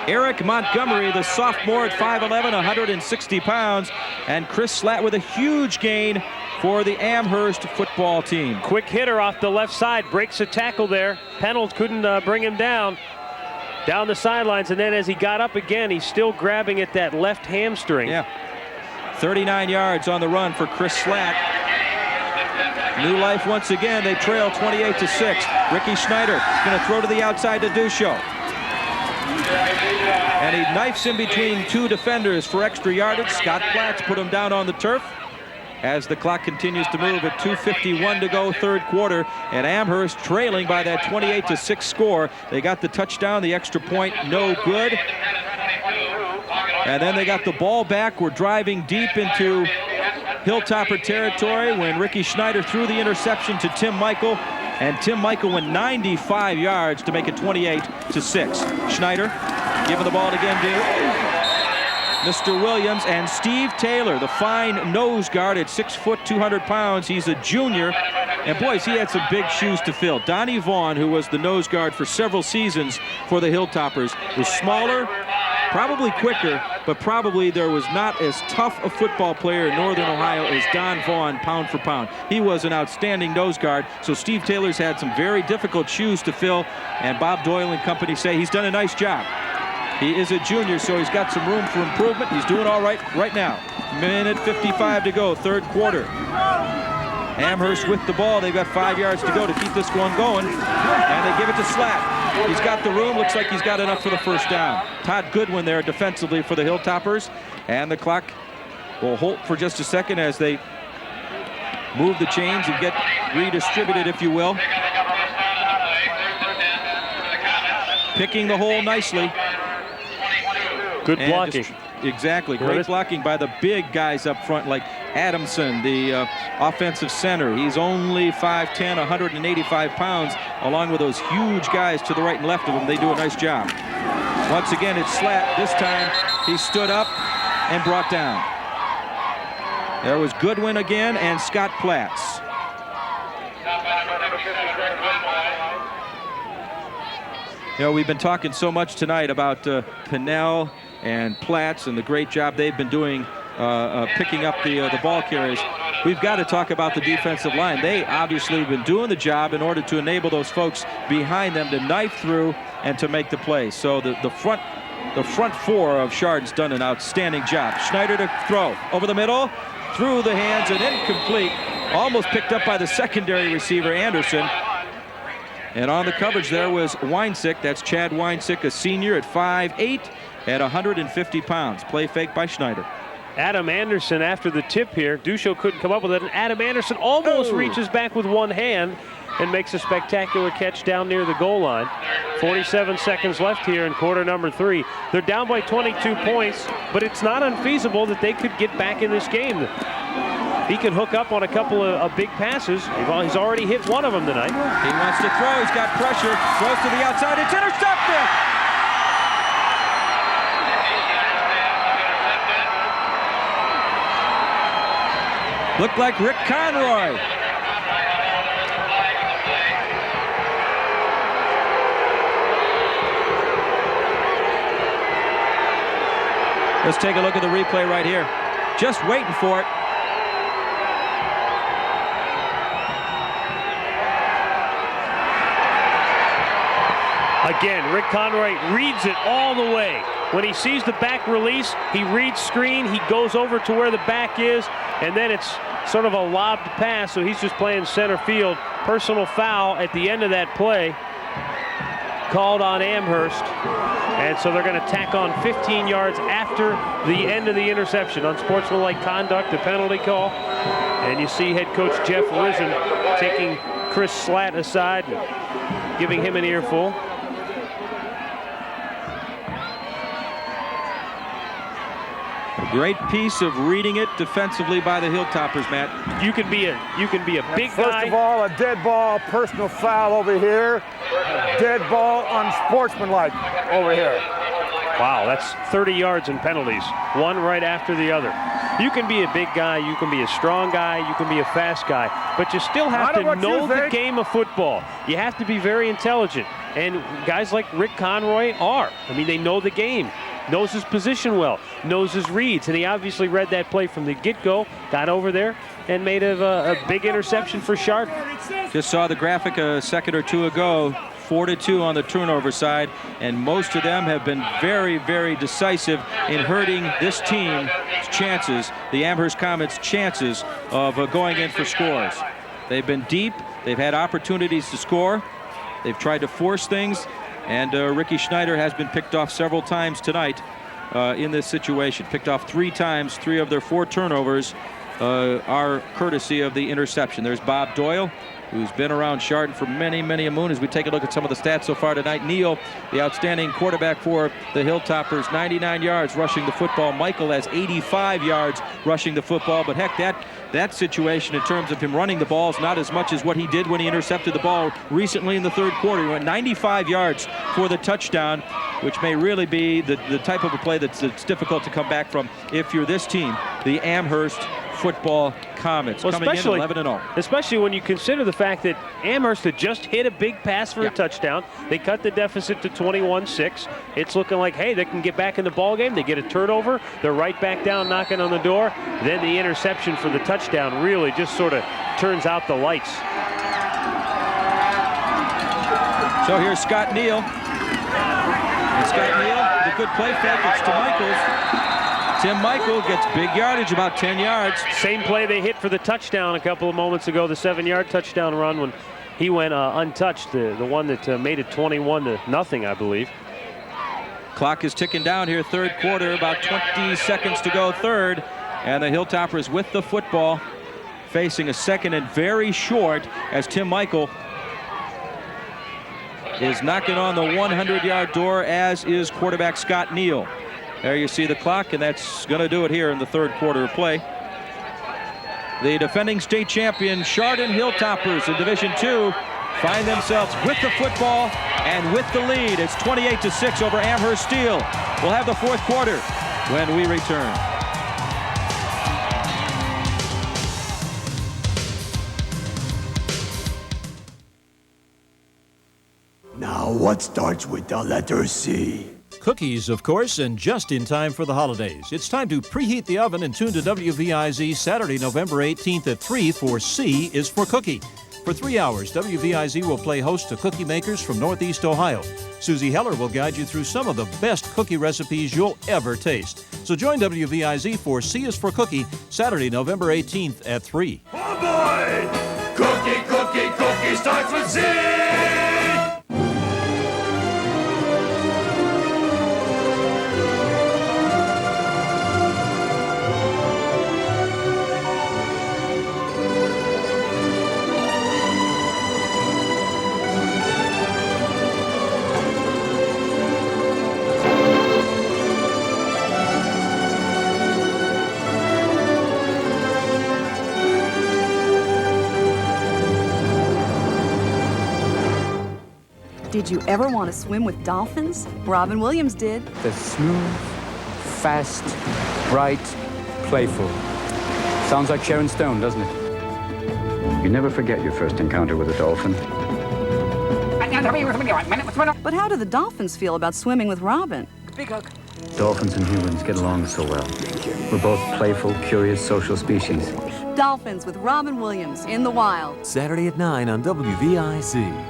S2: Eric Montgomery, the sophomore at 5'11", 160 pounds. And Chris Slatt with a huge gain for the Amherst football team.
S3: Quick hitter off the left side, breaks a tackle there. Pennell couldn't bring him down the sidelines. And then as he got up again, he's still grabbing at that left hamstring.
S2: Yeah. 39 yards on the run for Chris Slatt. New life once again. They trail 28-6. Ricky Schneider going to throw to the outside to Dusho. And he knifes in between two defenders for extra yardage. Scott Platts put him down on the turf as the clock continues to move at 2:51 to go, third quarter. And Amherst trailing by that 28-6 score. They got the touchdown, the extra point, no good. And then they got the ball back. We're driving deep into Hilltopper territory when Ricky Schneider threw the interception to Tim Michael. And Tim Michael went 95 yards to make it 28-6. Schneider giving the ball again to Mr. Williams, and Steve Taylor, the fine nose guard at 6 foot, 200 pounds. He's a junior. And boys, he had some big shoes to fill. Donnie Vaughn, who was the nose guard for several seasons for the Hilltoppers, was smaller, probably quicker, but probably there was not as tough a football player in Northern Ohio as Don Vaughn, pound for pound. He was an outstanding nose guard, so Steve Taylor's had some very difficult shoes to fill, and Bob Doyle and company say he's done a nice job. He is a junior, so he's got some room for improvement. He's doing all right now. Minute 55 to go, third quarter. Amherst with the ball. They've got 5 yards to go to keep this one going, and they give it to Slatt. He's got the room. Looks like he's got enough for the first down. Todd Goodwin there defensively for the Hilltoppers, and the clock will halt for just a second as they move the chains and get redistributed, if you will. Picking the hole nicely.
S3: Good blocking.
S2: Exactly. Great blocking by the big guys up front, like Adamson, the offensive center. He's only 5'10", 185 pounds, along with those huge guys to the right and left of him. They do a nice job. Once again, it's Slatt. This time, he stood up and brought down. There was Goodwin again and Scott Platts. You know, we've been talking so much tonight about Pennell and Platts and the great job they've been doing picking up the ball carriers. We've got to talk about the defensive line. They obviously have been doing the job in order to enable those folks behind them to knife through and to make the plays. So the front four of Chardon's done an outstanding job. Schneider to throw over the middle, through the hands and incomplete. Almost picked up by the secondary receiver, Anderson. And on the coverage there was Weinsick. That's Chad Weinsick, a senior at 5'8", at 150 pounds. Play fake by Schneider.
S3: Adam Anderson after the tip here. Dusho couldn't come up with it, and Adam Anderson almost reaches back with one hand and makes a spectacular catch down near the goal line. 47 seconds left here in quarter number 3. They're down by 22 points, but it's not unfeasible that they could get back in this game. He can hook up on a couple of big passes. Well, he's already hit one of them tonight.
S2: He wants to throw. He's got pressure. Throws to the outside. It's intercepted. Looked like Rick Conroy. Let's take a look at the replay right here. Just waiting for it.
S3: Again, Rick Conroy reads it all the way. When he sees the back release, he reads screen, he goes over to where the back is, and then it's sort of a lobbed pass, so he's just playing center field. Personal foul at the end of that play called on Amherst, and so they're going to tack on 15 yards after the end of the interception. Unsportsmanlike conduct, the penalty call, and you see head coach Jeff Risen taking Chris Slatt aside and giving him an earful.
S2: A great piece of reading it defensively by the Hilltoppers, Matt.
S3: You can be a big guy.
S10: First of all, a dead ball, personal foul over here. Dead ball, unsportsmanlike over here.
S3: Wow, that's 30 yards in penalties, one right after the other. You can be a big guy, you can be a strong guy, you can be a fast guy, but you still have to know the game of football. You have to be very intelligent, and guys like Rick Conroy are. I mean, they know the game, knows his position well, knows his reads, and he obviously read that play from the get-go, got over there, and made a big interception for Chardon.
S2: Just saw the graphic a second or two ago. 4-2 on the turnover side, and most of them have been very, very decisive in hurting this team's chances, the Amherst Comets' chances of going in for scores. They've been deep, they've had opportunities to score, they've tried to force things, and Ricky Schneider has been picked off several times tonight in this situation. Picked off 3 times, 3 of their 4 turnovers are courtesy of the interception. There's Bob Doyle, who's been around Chardon for many, many a moon. As we take a look at some of the stats so far tonight, Neal, the outstanding quarterback for the Hilltoppers, 99 yards rushing the football. Michael has 85 yards rushing the football, but heck, that situation in terms of him running the ball is not as much as what he did when he intercepted the ball recently in the third quarter. He went 95 yards for the touchdown, which may really be the type of a play that's difficult to come back from if you're this team, the Amherst football Comets,
S3: well,
S2: coming in 11-0.
S3: Especially when you consider the fact that Amherst had just hit a big pass for a touchdown. They cut the deficit to 21-6. It's looking like, hey, they can get back in the ball game. They get a turnover. They're right back down knocking on the door. Then the interception for the touchdown really just sort of turns out the lights.
S2: So here's Scott Neal. And Scott Neal, the good play fake. It's to Michaels. Tim Michael gets big yardage, about 10 yards.
S3: Same play they hit for the touchdown a couple of moments ago, the 7-yard touchdown run when he went untouched, the one that made it 21-0, I believe.
S2: Clock is ticking down here, third quarter, about 20 seconds to go third, and the Hilltoppers with the football, facing a second and very short as Tim Michael is knocking on the 100-yard door, as is quarterback Scott Neal. There you see the clock, and that's going to do it here in the third quarter of play. The defending state champion Chardon Hilltoppers in Division II find themselves with the football and with the lead. It's 28-6 over Amherst Steel. We'll have the fourth quarter when we return.
S12: Now, what starts with the letter C?
S13: Cookies, of course, and just in time for the holidays. It's time to preheat the oven and tune to WVIZ Saturday, November 18th at 3 for C is for Cookie. For 3 hours, WVIZ will play host to cookie makers from Northeast Ohio. Susie Heller will guide you through some of the best cookie recipes you'll ever taste. So join WVIZ for C is for Cookie, Saturday, November 18th at 3.
S12: Oh boy! Cookie, cookie, cookie starts with Z!
S7: Did you ever want to swim with dolphins? Robin Williams did.
S14: They're smooth, fast, bright, playful. Sounds like Sharon Stone, doesn't it? You never forget your first encounter with a dolphin.
S7: But how do the dolphins feel about swimming with Robin?
S9: Big hug.
S14: Dolphins and humans get along so well. We're both playful, curious social species.
S7: Dolphins with Robin Williams in the wild.
S6: Saturday at 9 on WVIZ.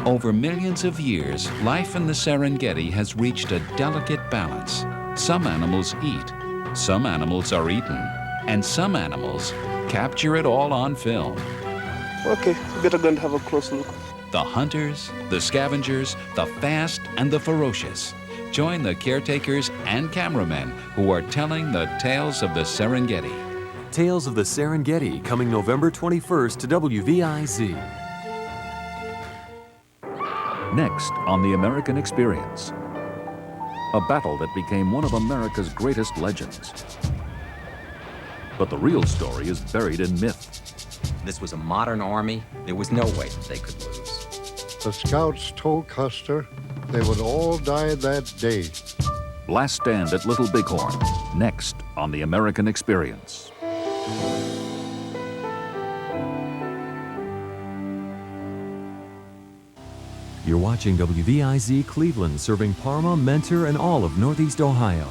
S4: Over millions of years, life in the Serengeti has reached a delicate balance. Some animals eat, some animals are eaten, and some animals capture it all on film.
S5: Okay, better go and have a close look.
S4: The hunters, the scavengers, the fast and the ferocious. Join the caretakers and cameramen who are telling the tales of the Serengeti.
S6: Tales of the Serengeti coming November 21st to WVIZ.
S15: Next on The American Experience. A battle that became one of America's greatest legends. But the real story is buried in myth.
S16: This was a modern army. There was no way that they could lose.
S17: The scouts told Custer they would all die that day.
S15: Last Stand at Little Bighorn. Next on The American Experience.
S6: You're watching WVIZ Cleveland, serving Parma, Mentor, and all of Northeast Ohio.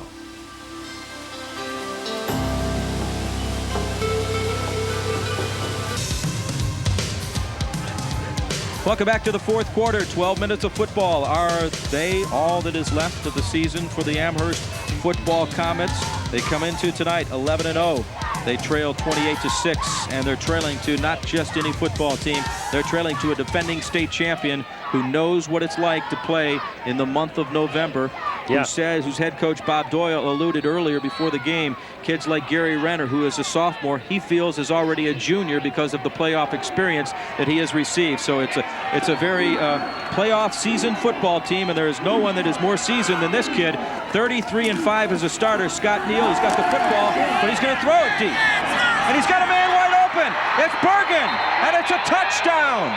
S2: Welcome back to the fourth quarter. 12 minutes of football. Are they all that is left of the season for the Amherst football Comets? They come into tonight 11-0. They trail 28-6, and they're trailing to not just any football team. They're trailing to a defending state champion who knows what it's like to play in the month of November. Whose head coach Bob Doyle alluded earlier before the game, kids like Gary Renner, who is a sophomore, he feels is already a junior because of the playoff experience that he has received. So it's a very playoff seasoned football team, and there is no one that is more seasoned than this kid. 33-5 as a starter, Scott Neal. He's got the football, but he's going to throw it deep. And he's got a man wide open. It's Bergen, and it's a touchdown.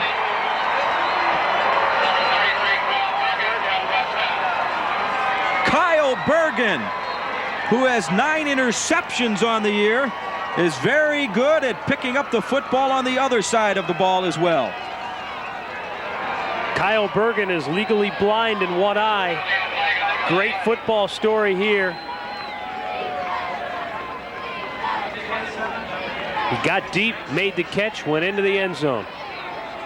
S2: Kyle Bergen, who has 9 interceptions on the year, is very good at picking up the football on the other side of the ball as well.
S3: Kyle Bergen is legally blind in one eye. Great football story here. He got deep, made the catch, went into the end zone.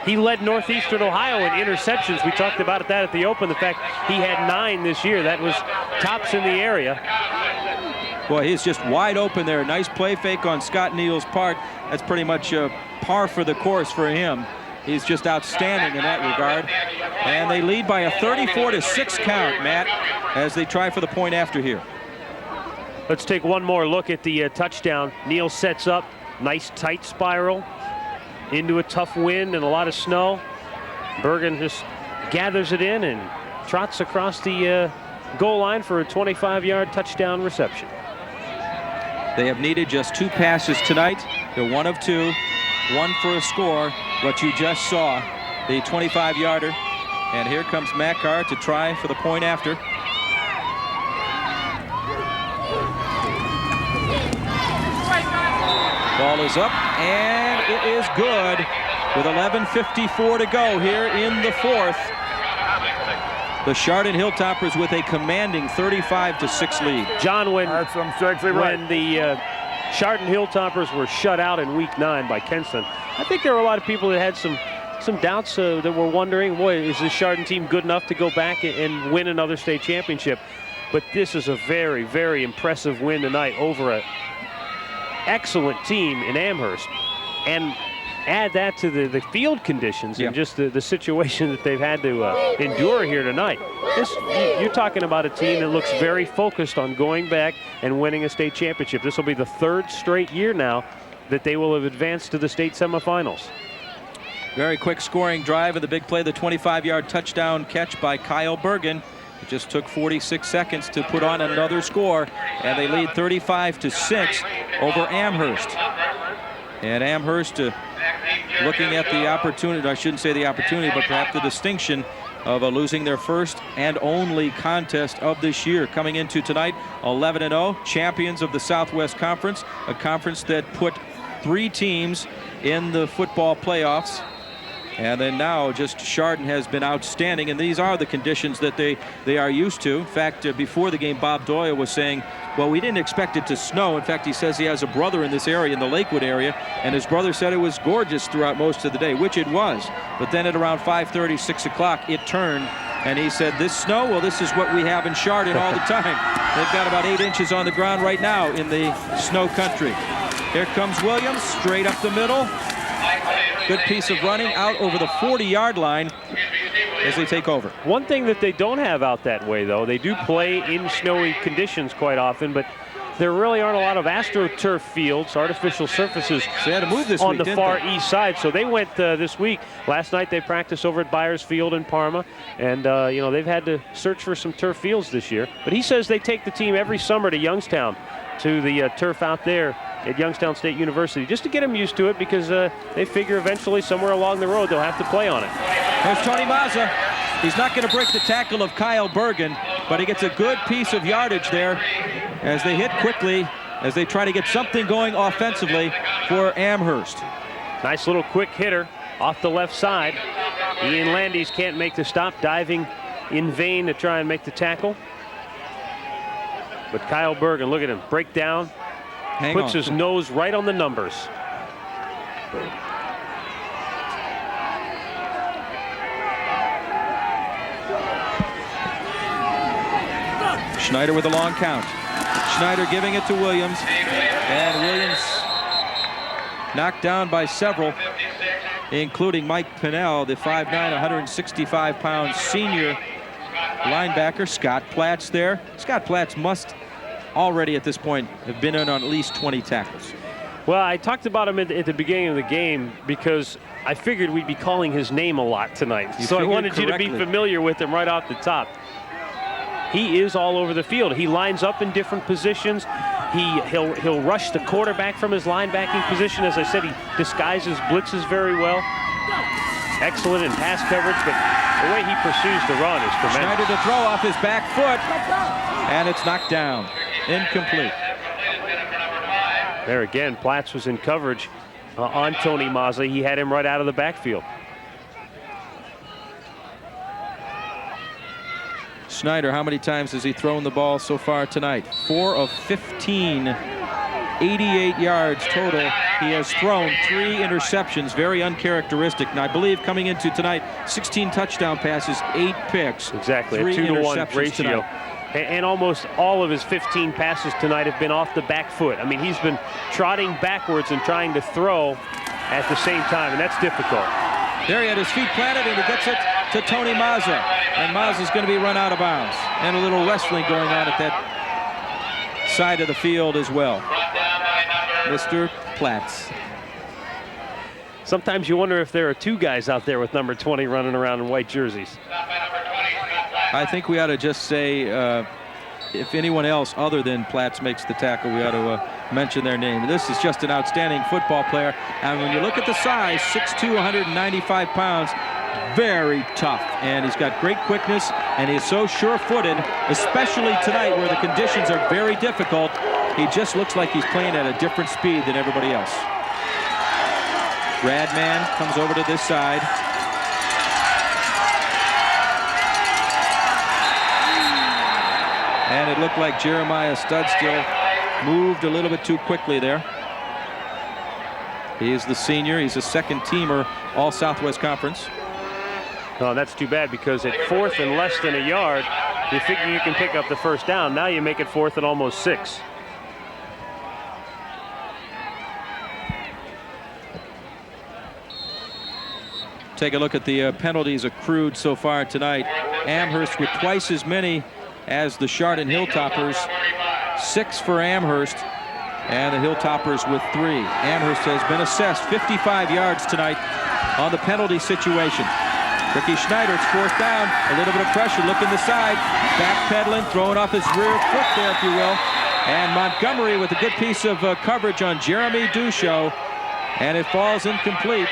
S3: He led Northeastern Ohio in interceptions. We talked about that at the Open, the fact he had 9 this year. That was tops in the area.
S2: Boy, he's just wide open there. Nice play fake on Scott Neal's part. That's pretty much par for the course for him. He's just outstanding in that regard. And they lead by a 34-6 count, Matt, as they try for the point after here.
S3: Let's take one more look at the touchdown. Neal sets up, nice tight spiral into a tough wind and a lot of snow. Bergen just gathers it in and trots across the goal line for a 25-yard touchdown reception.
S2: They have needed just 2 passes tonight. They're 1 of 2, 1 for a score. What you just saw, the 25-yarder. And here comes Mackar to try for the point after. Ball is up, and it is good with 11:54 to go here in the fourth. The Chardon Hilltoppers with a commanding 35-6 lead.
S3: John, when
S10: that's some sexy
S3: when the Chardon Hilltoppers were shut out in Week 9 by Kenston, I think there were a lot of people that had some doubts that were wondering, boy, is this Chardon team good enough to go back and win another state championship? But this is a very, very impressive win tonight over an excellent team in Amherst. And add that to the field conditions and just the situation that they've had to endure here tonight. You're talking about a team that looks very focused on going back and winning a state championship. This will be the 3rd straight year now that they will have advanced to the state semifinals.
S2: Very quick scoring drive, and the big play, the 25-yard touchdown catch by Kyle Bergen. It just took 46 seconds to put on another score, and they lead 35-6 over Amherst. And Amherst looking at the opportunity, I shouldn't say the opportunity, but perhaps the distinction of losing their first and only contest of this year. Coming into tonight, 11-0, champions of the Southwest Conference, a conference that put 3 teams in the football playoffs. And then now just Chardon has been outstanding, and these are the conditions that they are used to. In fact, before the game, Bob Doyle was saying, well, we didn't expect it to snow. In fact, he says he has a brother in this area, in the Lakewood area, and his brother said it was gorgeous throughout most of the day, which it was. But then at around 5:30, 6 o'clock, it turned, and he said, this snow, well, this is what we have in Chardon all the time. They've got about 8 inches on the ground right now in the snow country. Here comes Williams, straight up the middle. Good piece of running out over the 40-yard line as they take over.
S3: One thing that they don't have out that way, though, they do play in snowy conditions quite often, but there really aren't a lot of AstroTurf fields, artificial surfaces,
S2: so they had to move this
S3: on
S2: week,
S3: the far east side. So they went this week. Last night they practiced over at Byers Field in Parma, and you know, they've had to search for some turf fields this year. But he says they take the team every summer to Youngstown, to the turf out there at Youngstown State University, just to get them used to it, because they figure eventually somewhere along the road they'll have to play on it.
S2: There's Tony Mazza. He's not going to break the tackle of Kyle Bergen, but he gets a good piece of yardage there as they hit quickly, as they try to get something going offensively for Amherst.
S3: Nice little quick hitter off the left side. Ian Landis can't make the stop, diving in vain to try and make the tackle. But Kyle Bergen, look at him, break down, puts his nose right on the numbers.
S2: Schneider with a long count. Schneider giving it to Williams, and Williams knocked down by several, including Mike Pinnell, the 5'9", 165-pound senior linebacker. Scott Platts there. Scott Platts must already at this point have been in on at least 20 tackles.
S3: Well, I talked about him at the beginning of the game because I figured we'd be calling his name a lot tonight. So I wanted you to be familiar with him right off the top. He is all over the field. He lines up in different positions. He'll rush the quarterback from his linebacking position. As I said, he disguises blitzes very well. Excellent in pass coverage, but the way he pursues the run is tremendous.
S2: Schneider to throw off his back foot, and it's knocked down. Incomplete.
S3: There again, Platts was in coverage on Tony Mazza. He had him right out of the backfield.
S2: Schneider, how many times has he thrown the ball so far tonight? 4 of 15, 88 yards total. He has thrown 3 interceptions, very uncharacteristic. And I believe coming into tonight, 16 touchdown passes, 8 picks.
S3: Exactly, a 2-to-1 ratio. Tonight. And almost all of his 15 passes tonight have been off the back foot. I mean, he's been trotting backwards and trying to throw at the same time, and that's difficult.
S2: There he had his feet planted, and he gets it to Tony Mazza. And Mazza's going to be run out of bounds. And a little wrestling going on at that side of the field as well. Mr. Platts.
S3: Sometimes you wonder if there are 2 guys out there with number 20 running around in white jerseys.
S2: I think we ought to just say, if anyone else other than Platts makes the tackle, we ought to mention their name. This is just an outstanding football player. And when you look at the size, 6'2", 195 pounds, very tough. And he's got great quickness, and he is so sure-footed, especially tonight where the conditions are very difficult. He just looks like he's playing at a different speed than everybody else. Radman comes over to this side. And it looked like Jeremiah Studstill moved a little bit too quickly there. He is the senior. He's a second-teamer, all Southwest Conference.
S3: Oh, that's too bad, because at 4th and less than a yard, you figure you can pick up the first down. Now you make it 4th and almost 6.
S2: Take a look at the penalties accrued so far tonight. Amherst with twice as many as the Chardon Hilltoppers. 6 for Amherst, and the Hilltoppers with 3. Amherst has been assessed 55 yards tonight on the penalty situation. Ricky Schneider, it's 4th down. A little bit of pressure, looking the side. Backpedaling, throwing off his rear foot there, if you will. And Montgomery with a good piece of coverage on Jeremy Duchot. And it falls incomplete.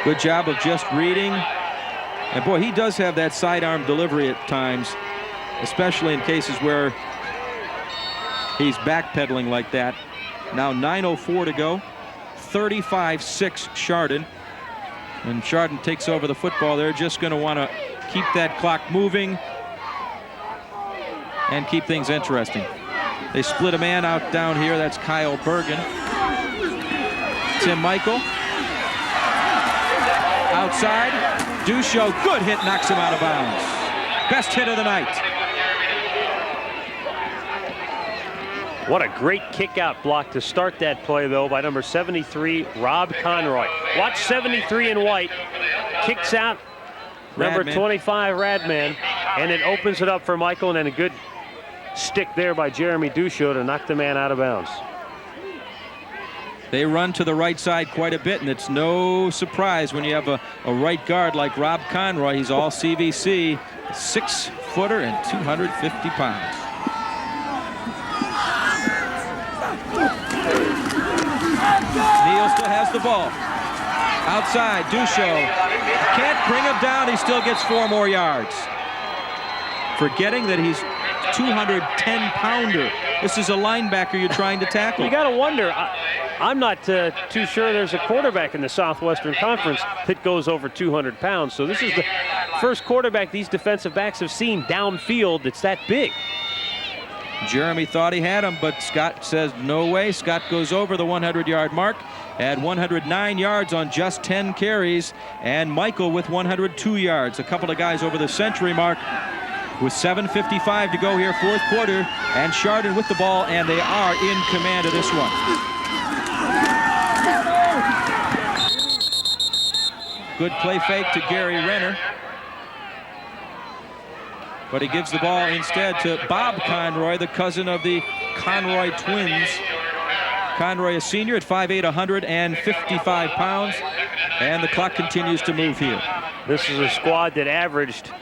S2: Good job of just reading. And boy, he does have that sidearm delivery at times, especially in cases where he's backpedaling like that. Now 9:04 to go. 35-6 Chardon. And Chardon takes over the football. They're just going to want to keep that clock moving and keep things interesting. They split a man out down here. That's Kyle Bergen. Tim Michael. Outside. Duchot, good hit, knocks him out of bounds. Best hit of the night.
S3: What a great kick-out block to start that play, though, by number 73, Rob Conroy. Watch 73 in white. Kicks out number 25, Radman, and it opens it up for Michael, and then a good stick there by Jeremy Duchot to knock the man out of bounds.
S2: They run to the right side quite a bit, and it's no surprise when you have a right guard like Rob Conroy. He's all CVC, 6-footer and 250 pounds. Neal still has the ball. Outside, Duchot. Can't bring him down. He still gets 4 more yards. Forgetting that he's 210-pounder. This is a linebacker you're trying to tackle.
S3: You got to wonder. I'm not too sure there's a quarterback in the Southwestern Conference that goes over 200 pounds. So this is the first quarterback these defensive backs have seen downfield that's that big.
S2: Jeremy thought he had him, but Scott says no way. Scott goes over the 100-yard mark at 109 yards on just 10 carries, and Michael with 102 yards. A couple of guys over the century mark with 7:55 to go here, fourth quarter, and Chardon with the ball, and they are in command of this one. Good play fake to Gary Renner. But he gives the ball instead to Bob Conroy, the cousin of the Conroy twins. Conroy, a senior at 5'8", 155 pounds. And the clock continues to move here.
S3: This is a squad that averaged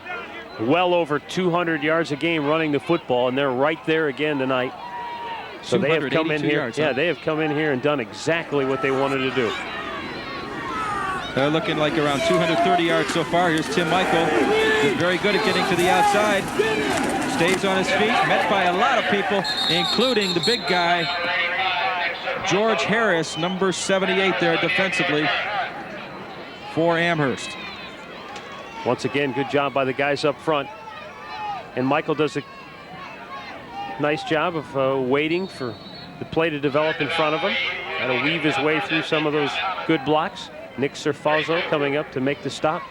S3: well over 200 yards a game running the football, and they're right there again tonight. So they have come in here.
S2: Yards, huh?
S3: They have come in here and done exactly what they wanted to do.
S2: They're looking like around 230 yards so far. Here's Tim Michael. He's very good at getting to the outside. Stays on his feet, met by a lot of people, including the big guy, George Harris, number 78 there defensively for Amherst.
S3: Once again, good job by the guys up front. And Michael does a nice job of waiting for the play to develop in front of him. Got to weave his way through some of those good blocks. Nick Serfazzo coming up to make the stop.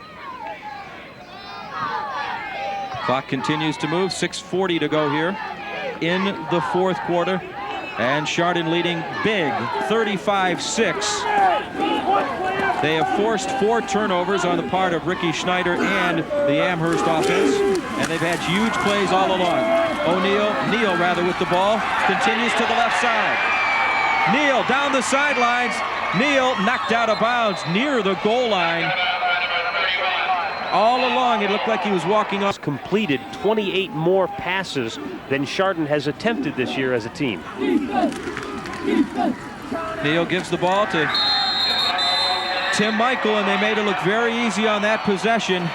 S2: Clock continues to move. 6:40 to go here in the fourth quarter. And Chardon leading big, 35-6. They have forced 4 turnovers on the part of Ricky Schneider and the Amherst offense. And they've had huge plays all along. Neal rather with the ball, continues to the left side. Neal down the sidelines. Neal knocked out of bounds near the goal line. All along, it looked like he was walking off.
S3: Completed 28 more passes than Chardon has attempted this year as a team.
S2: Neal gives the ball to Tim Michael, and they made it look very easy on that possession.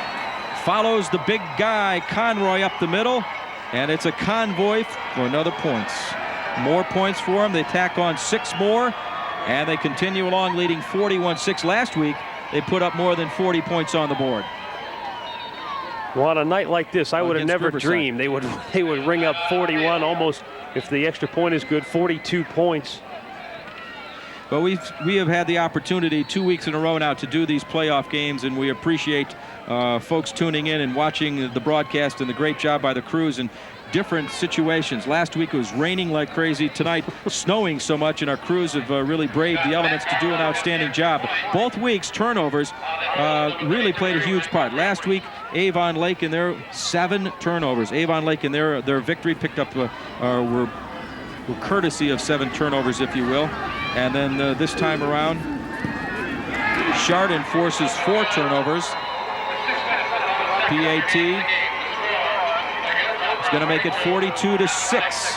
S2: Follows the big guy, Conroy, up the middle, and it's a convoy for another points. More points for him. They tack on 6 more. And they continue along leading 41-6. Last week, they put up more than 40 points on the board.
S3: Well, on a night like this, I would have never dreamed they would ring up 41, almost, if the extra point is good, 42 points.
S2: But we have had the opportunity 2 weeks in a row now to do these playoff games, and we appreciate folks tuning in and watching the broadcast and the great job by the crews in different situations. Last week it was raining like crazy. Tonight, snowing so much, and our crews have really braved the elements to do an outstanding job. Both weeks, turnovers really played a huge part. Last week, Avon Lake and their 7 turnovers. Avon Lake and their victory picked up were courtesy of 7 turnovers, if you will. And then this time around, Chardon forces 4 turnovers. PAT is going to make it 42-6.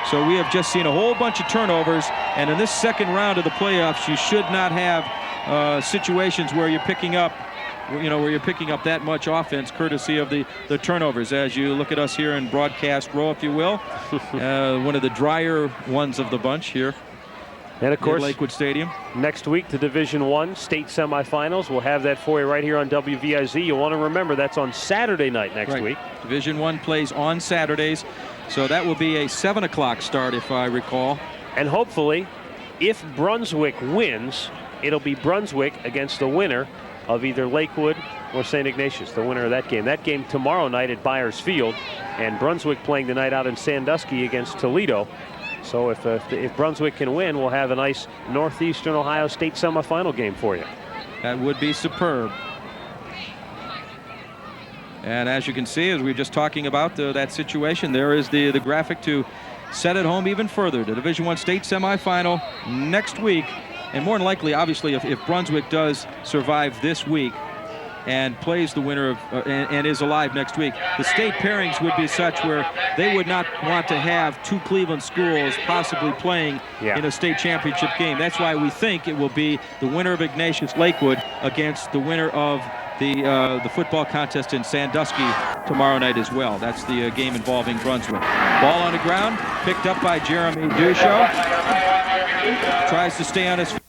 S2: So we have just seen a whole bunch of turnovers, and in this second round of the playoffs, you should not have situations where you're picking up, where you're picking up that much offense, courtesy of the turnovers. As you look at us here in broadcast row, if you will, one of the drier ones of the bunch here.
S3: And of course,
S2: Lakewood Stadium.
S3: Next week, the Division I state semifinals. We'll have that for you right here on WVIZ. You'll want to remember that's on Saturday night next week.
S2: Division I plays on Saturdays, so that will be a 7 o'clock start, if I recall.
S3: And hopefully, if Brunswick wins, it'll be Brunswick against the winner of either Lakewood or St. Ignatius, the winner of that game. That game tomorrow night at Byers Field, and Brunswick playing the night out in Sandusky against Toledo. So if Brunswick can win, we'll have a nice Northeastern Ohio State semifinal game for you.
S2: That would be superb. And as you can see, as we were just talking about that situation, there is the graphic to set it home even further. The Division I state semifinal next week. And more than likely, obviously, if Brunswick does survive this week and plays the winner of and is alive next week, the state pairings would be such where they would not want to have two Cleveland schools possibly playing in a state championship game. That's why we think it will be the winner of Ignatius Lakewood against the winner of the football contest in Sandusky tomorrow night as well. That's the game involving Brunswick. Ball on the ground, picked up by Jeremy Dusho. Tries to stay on his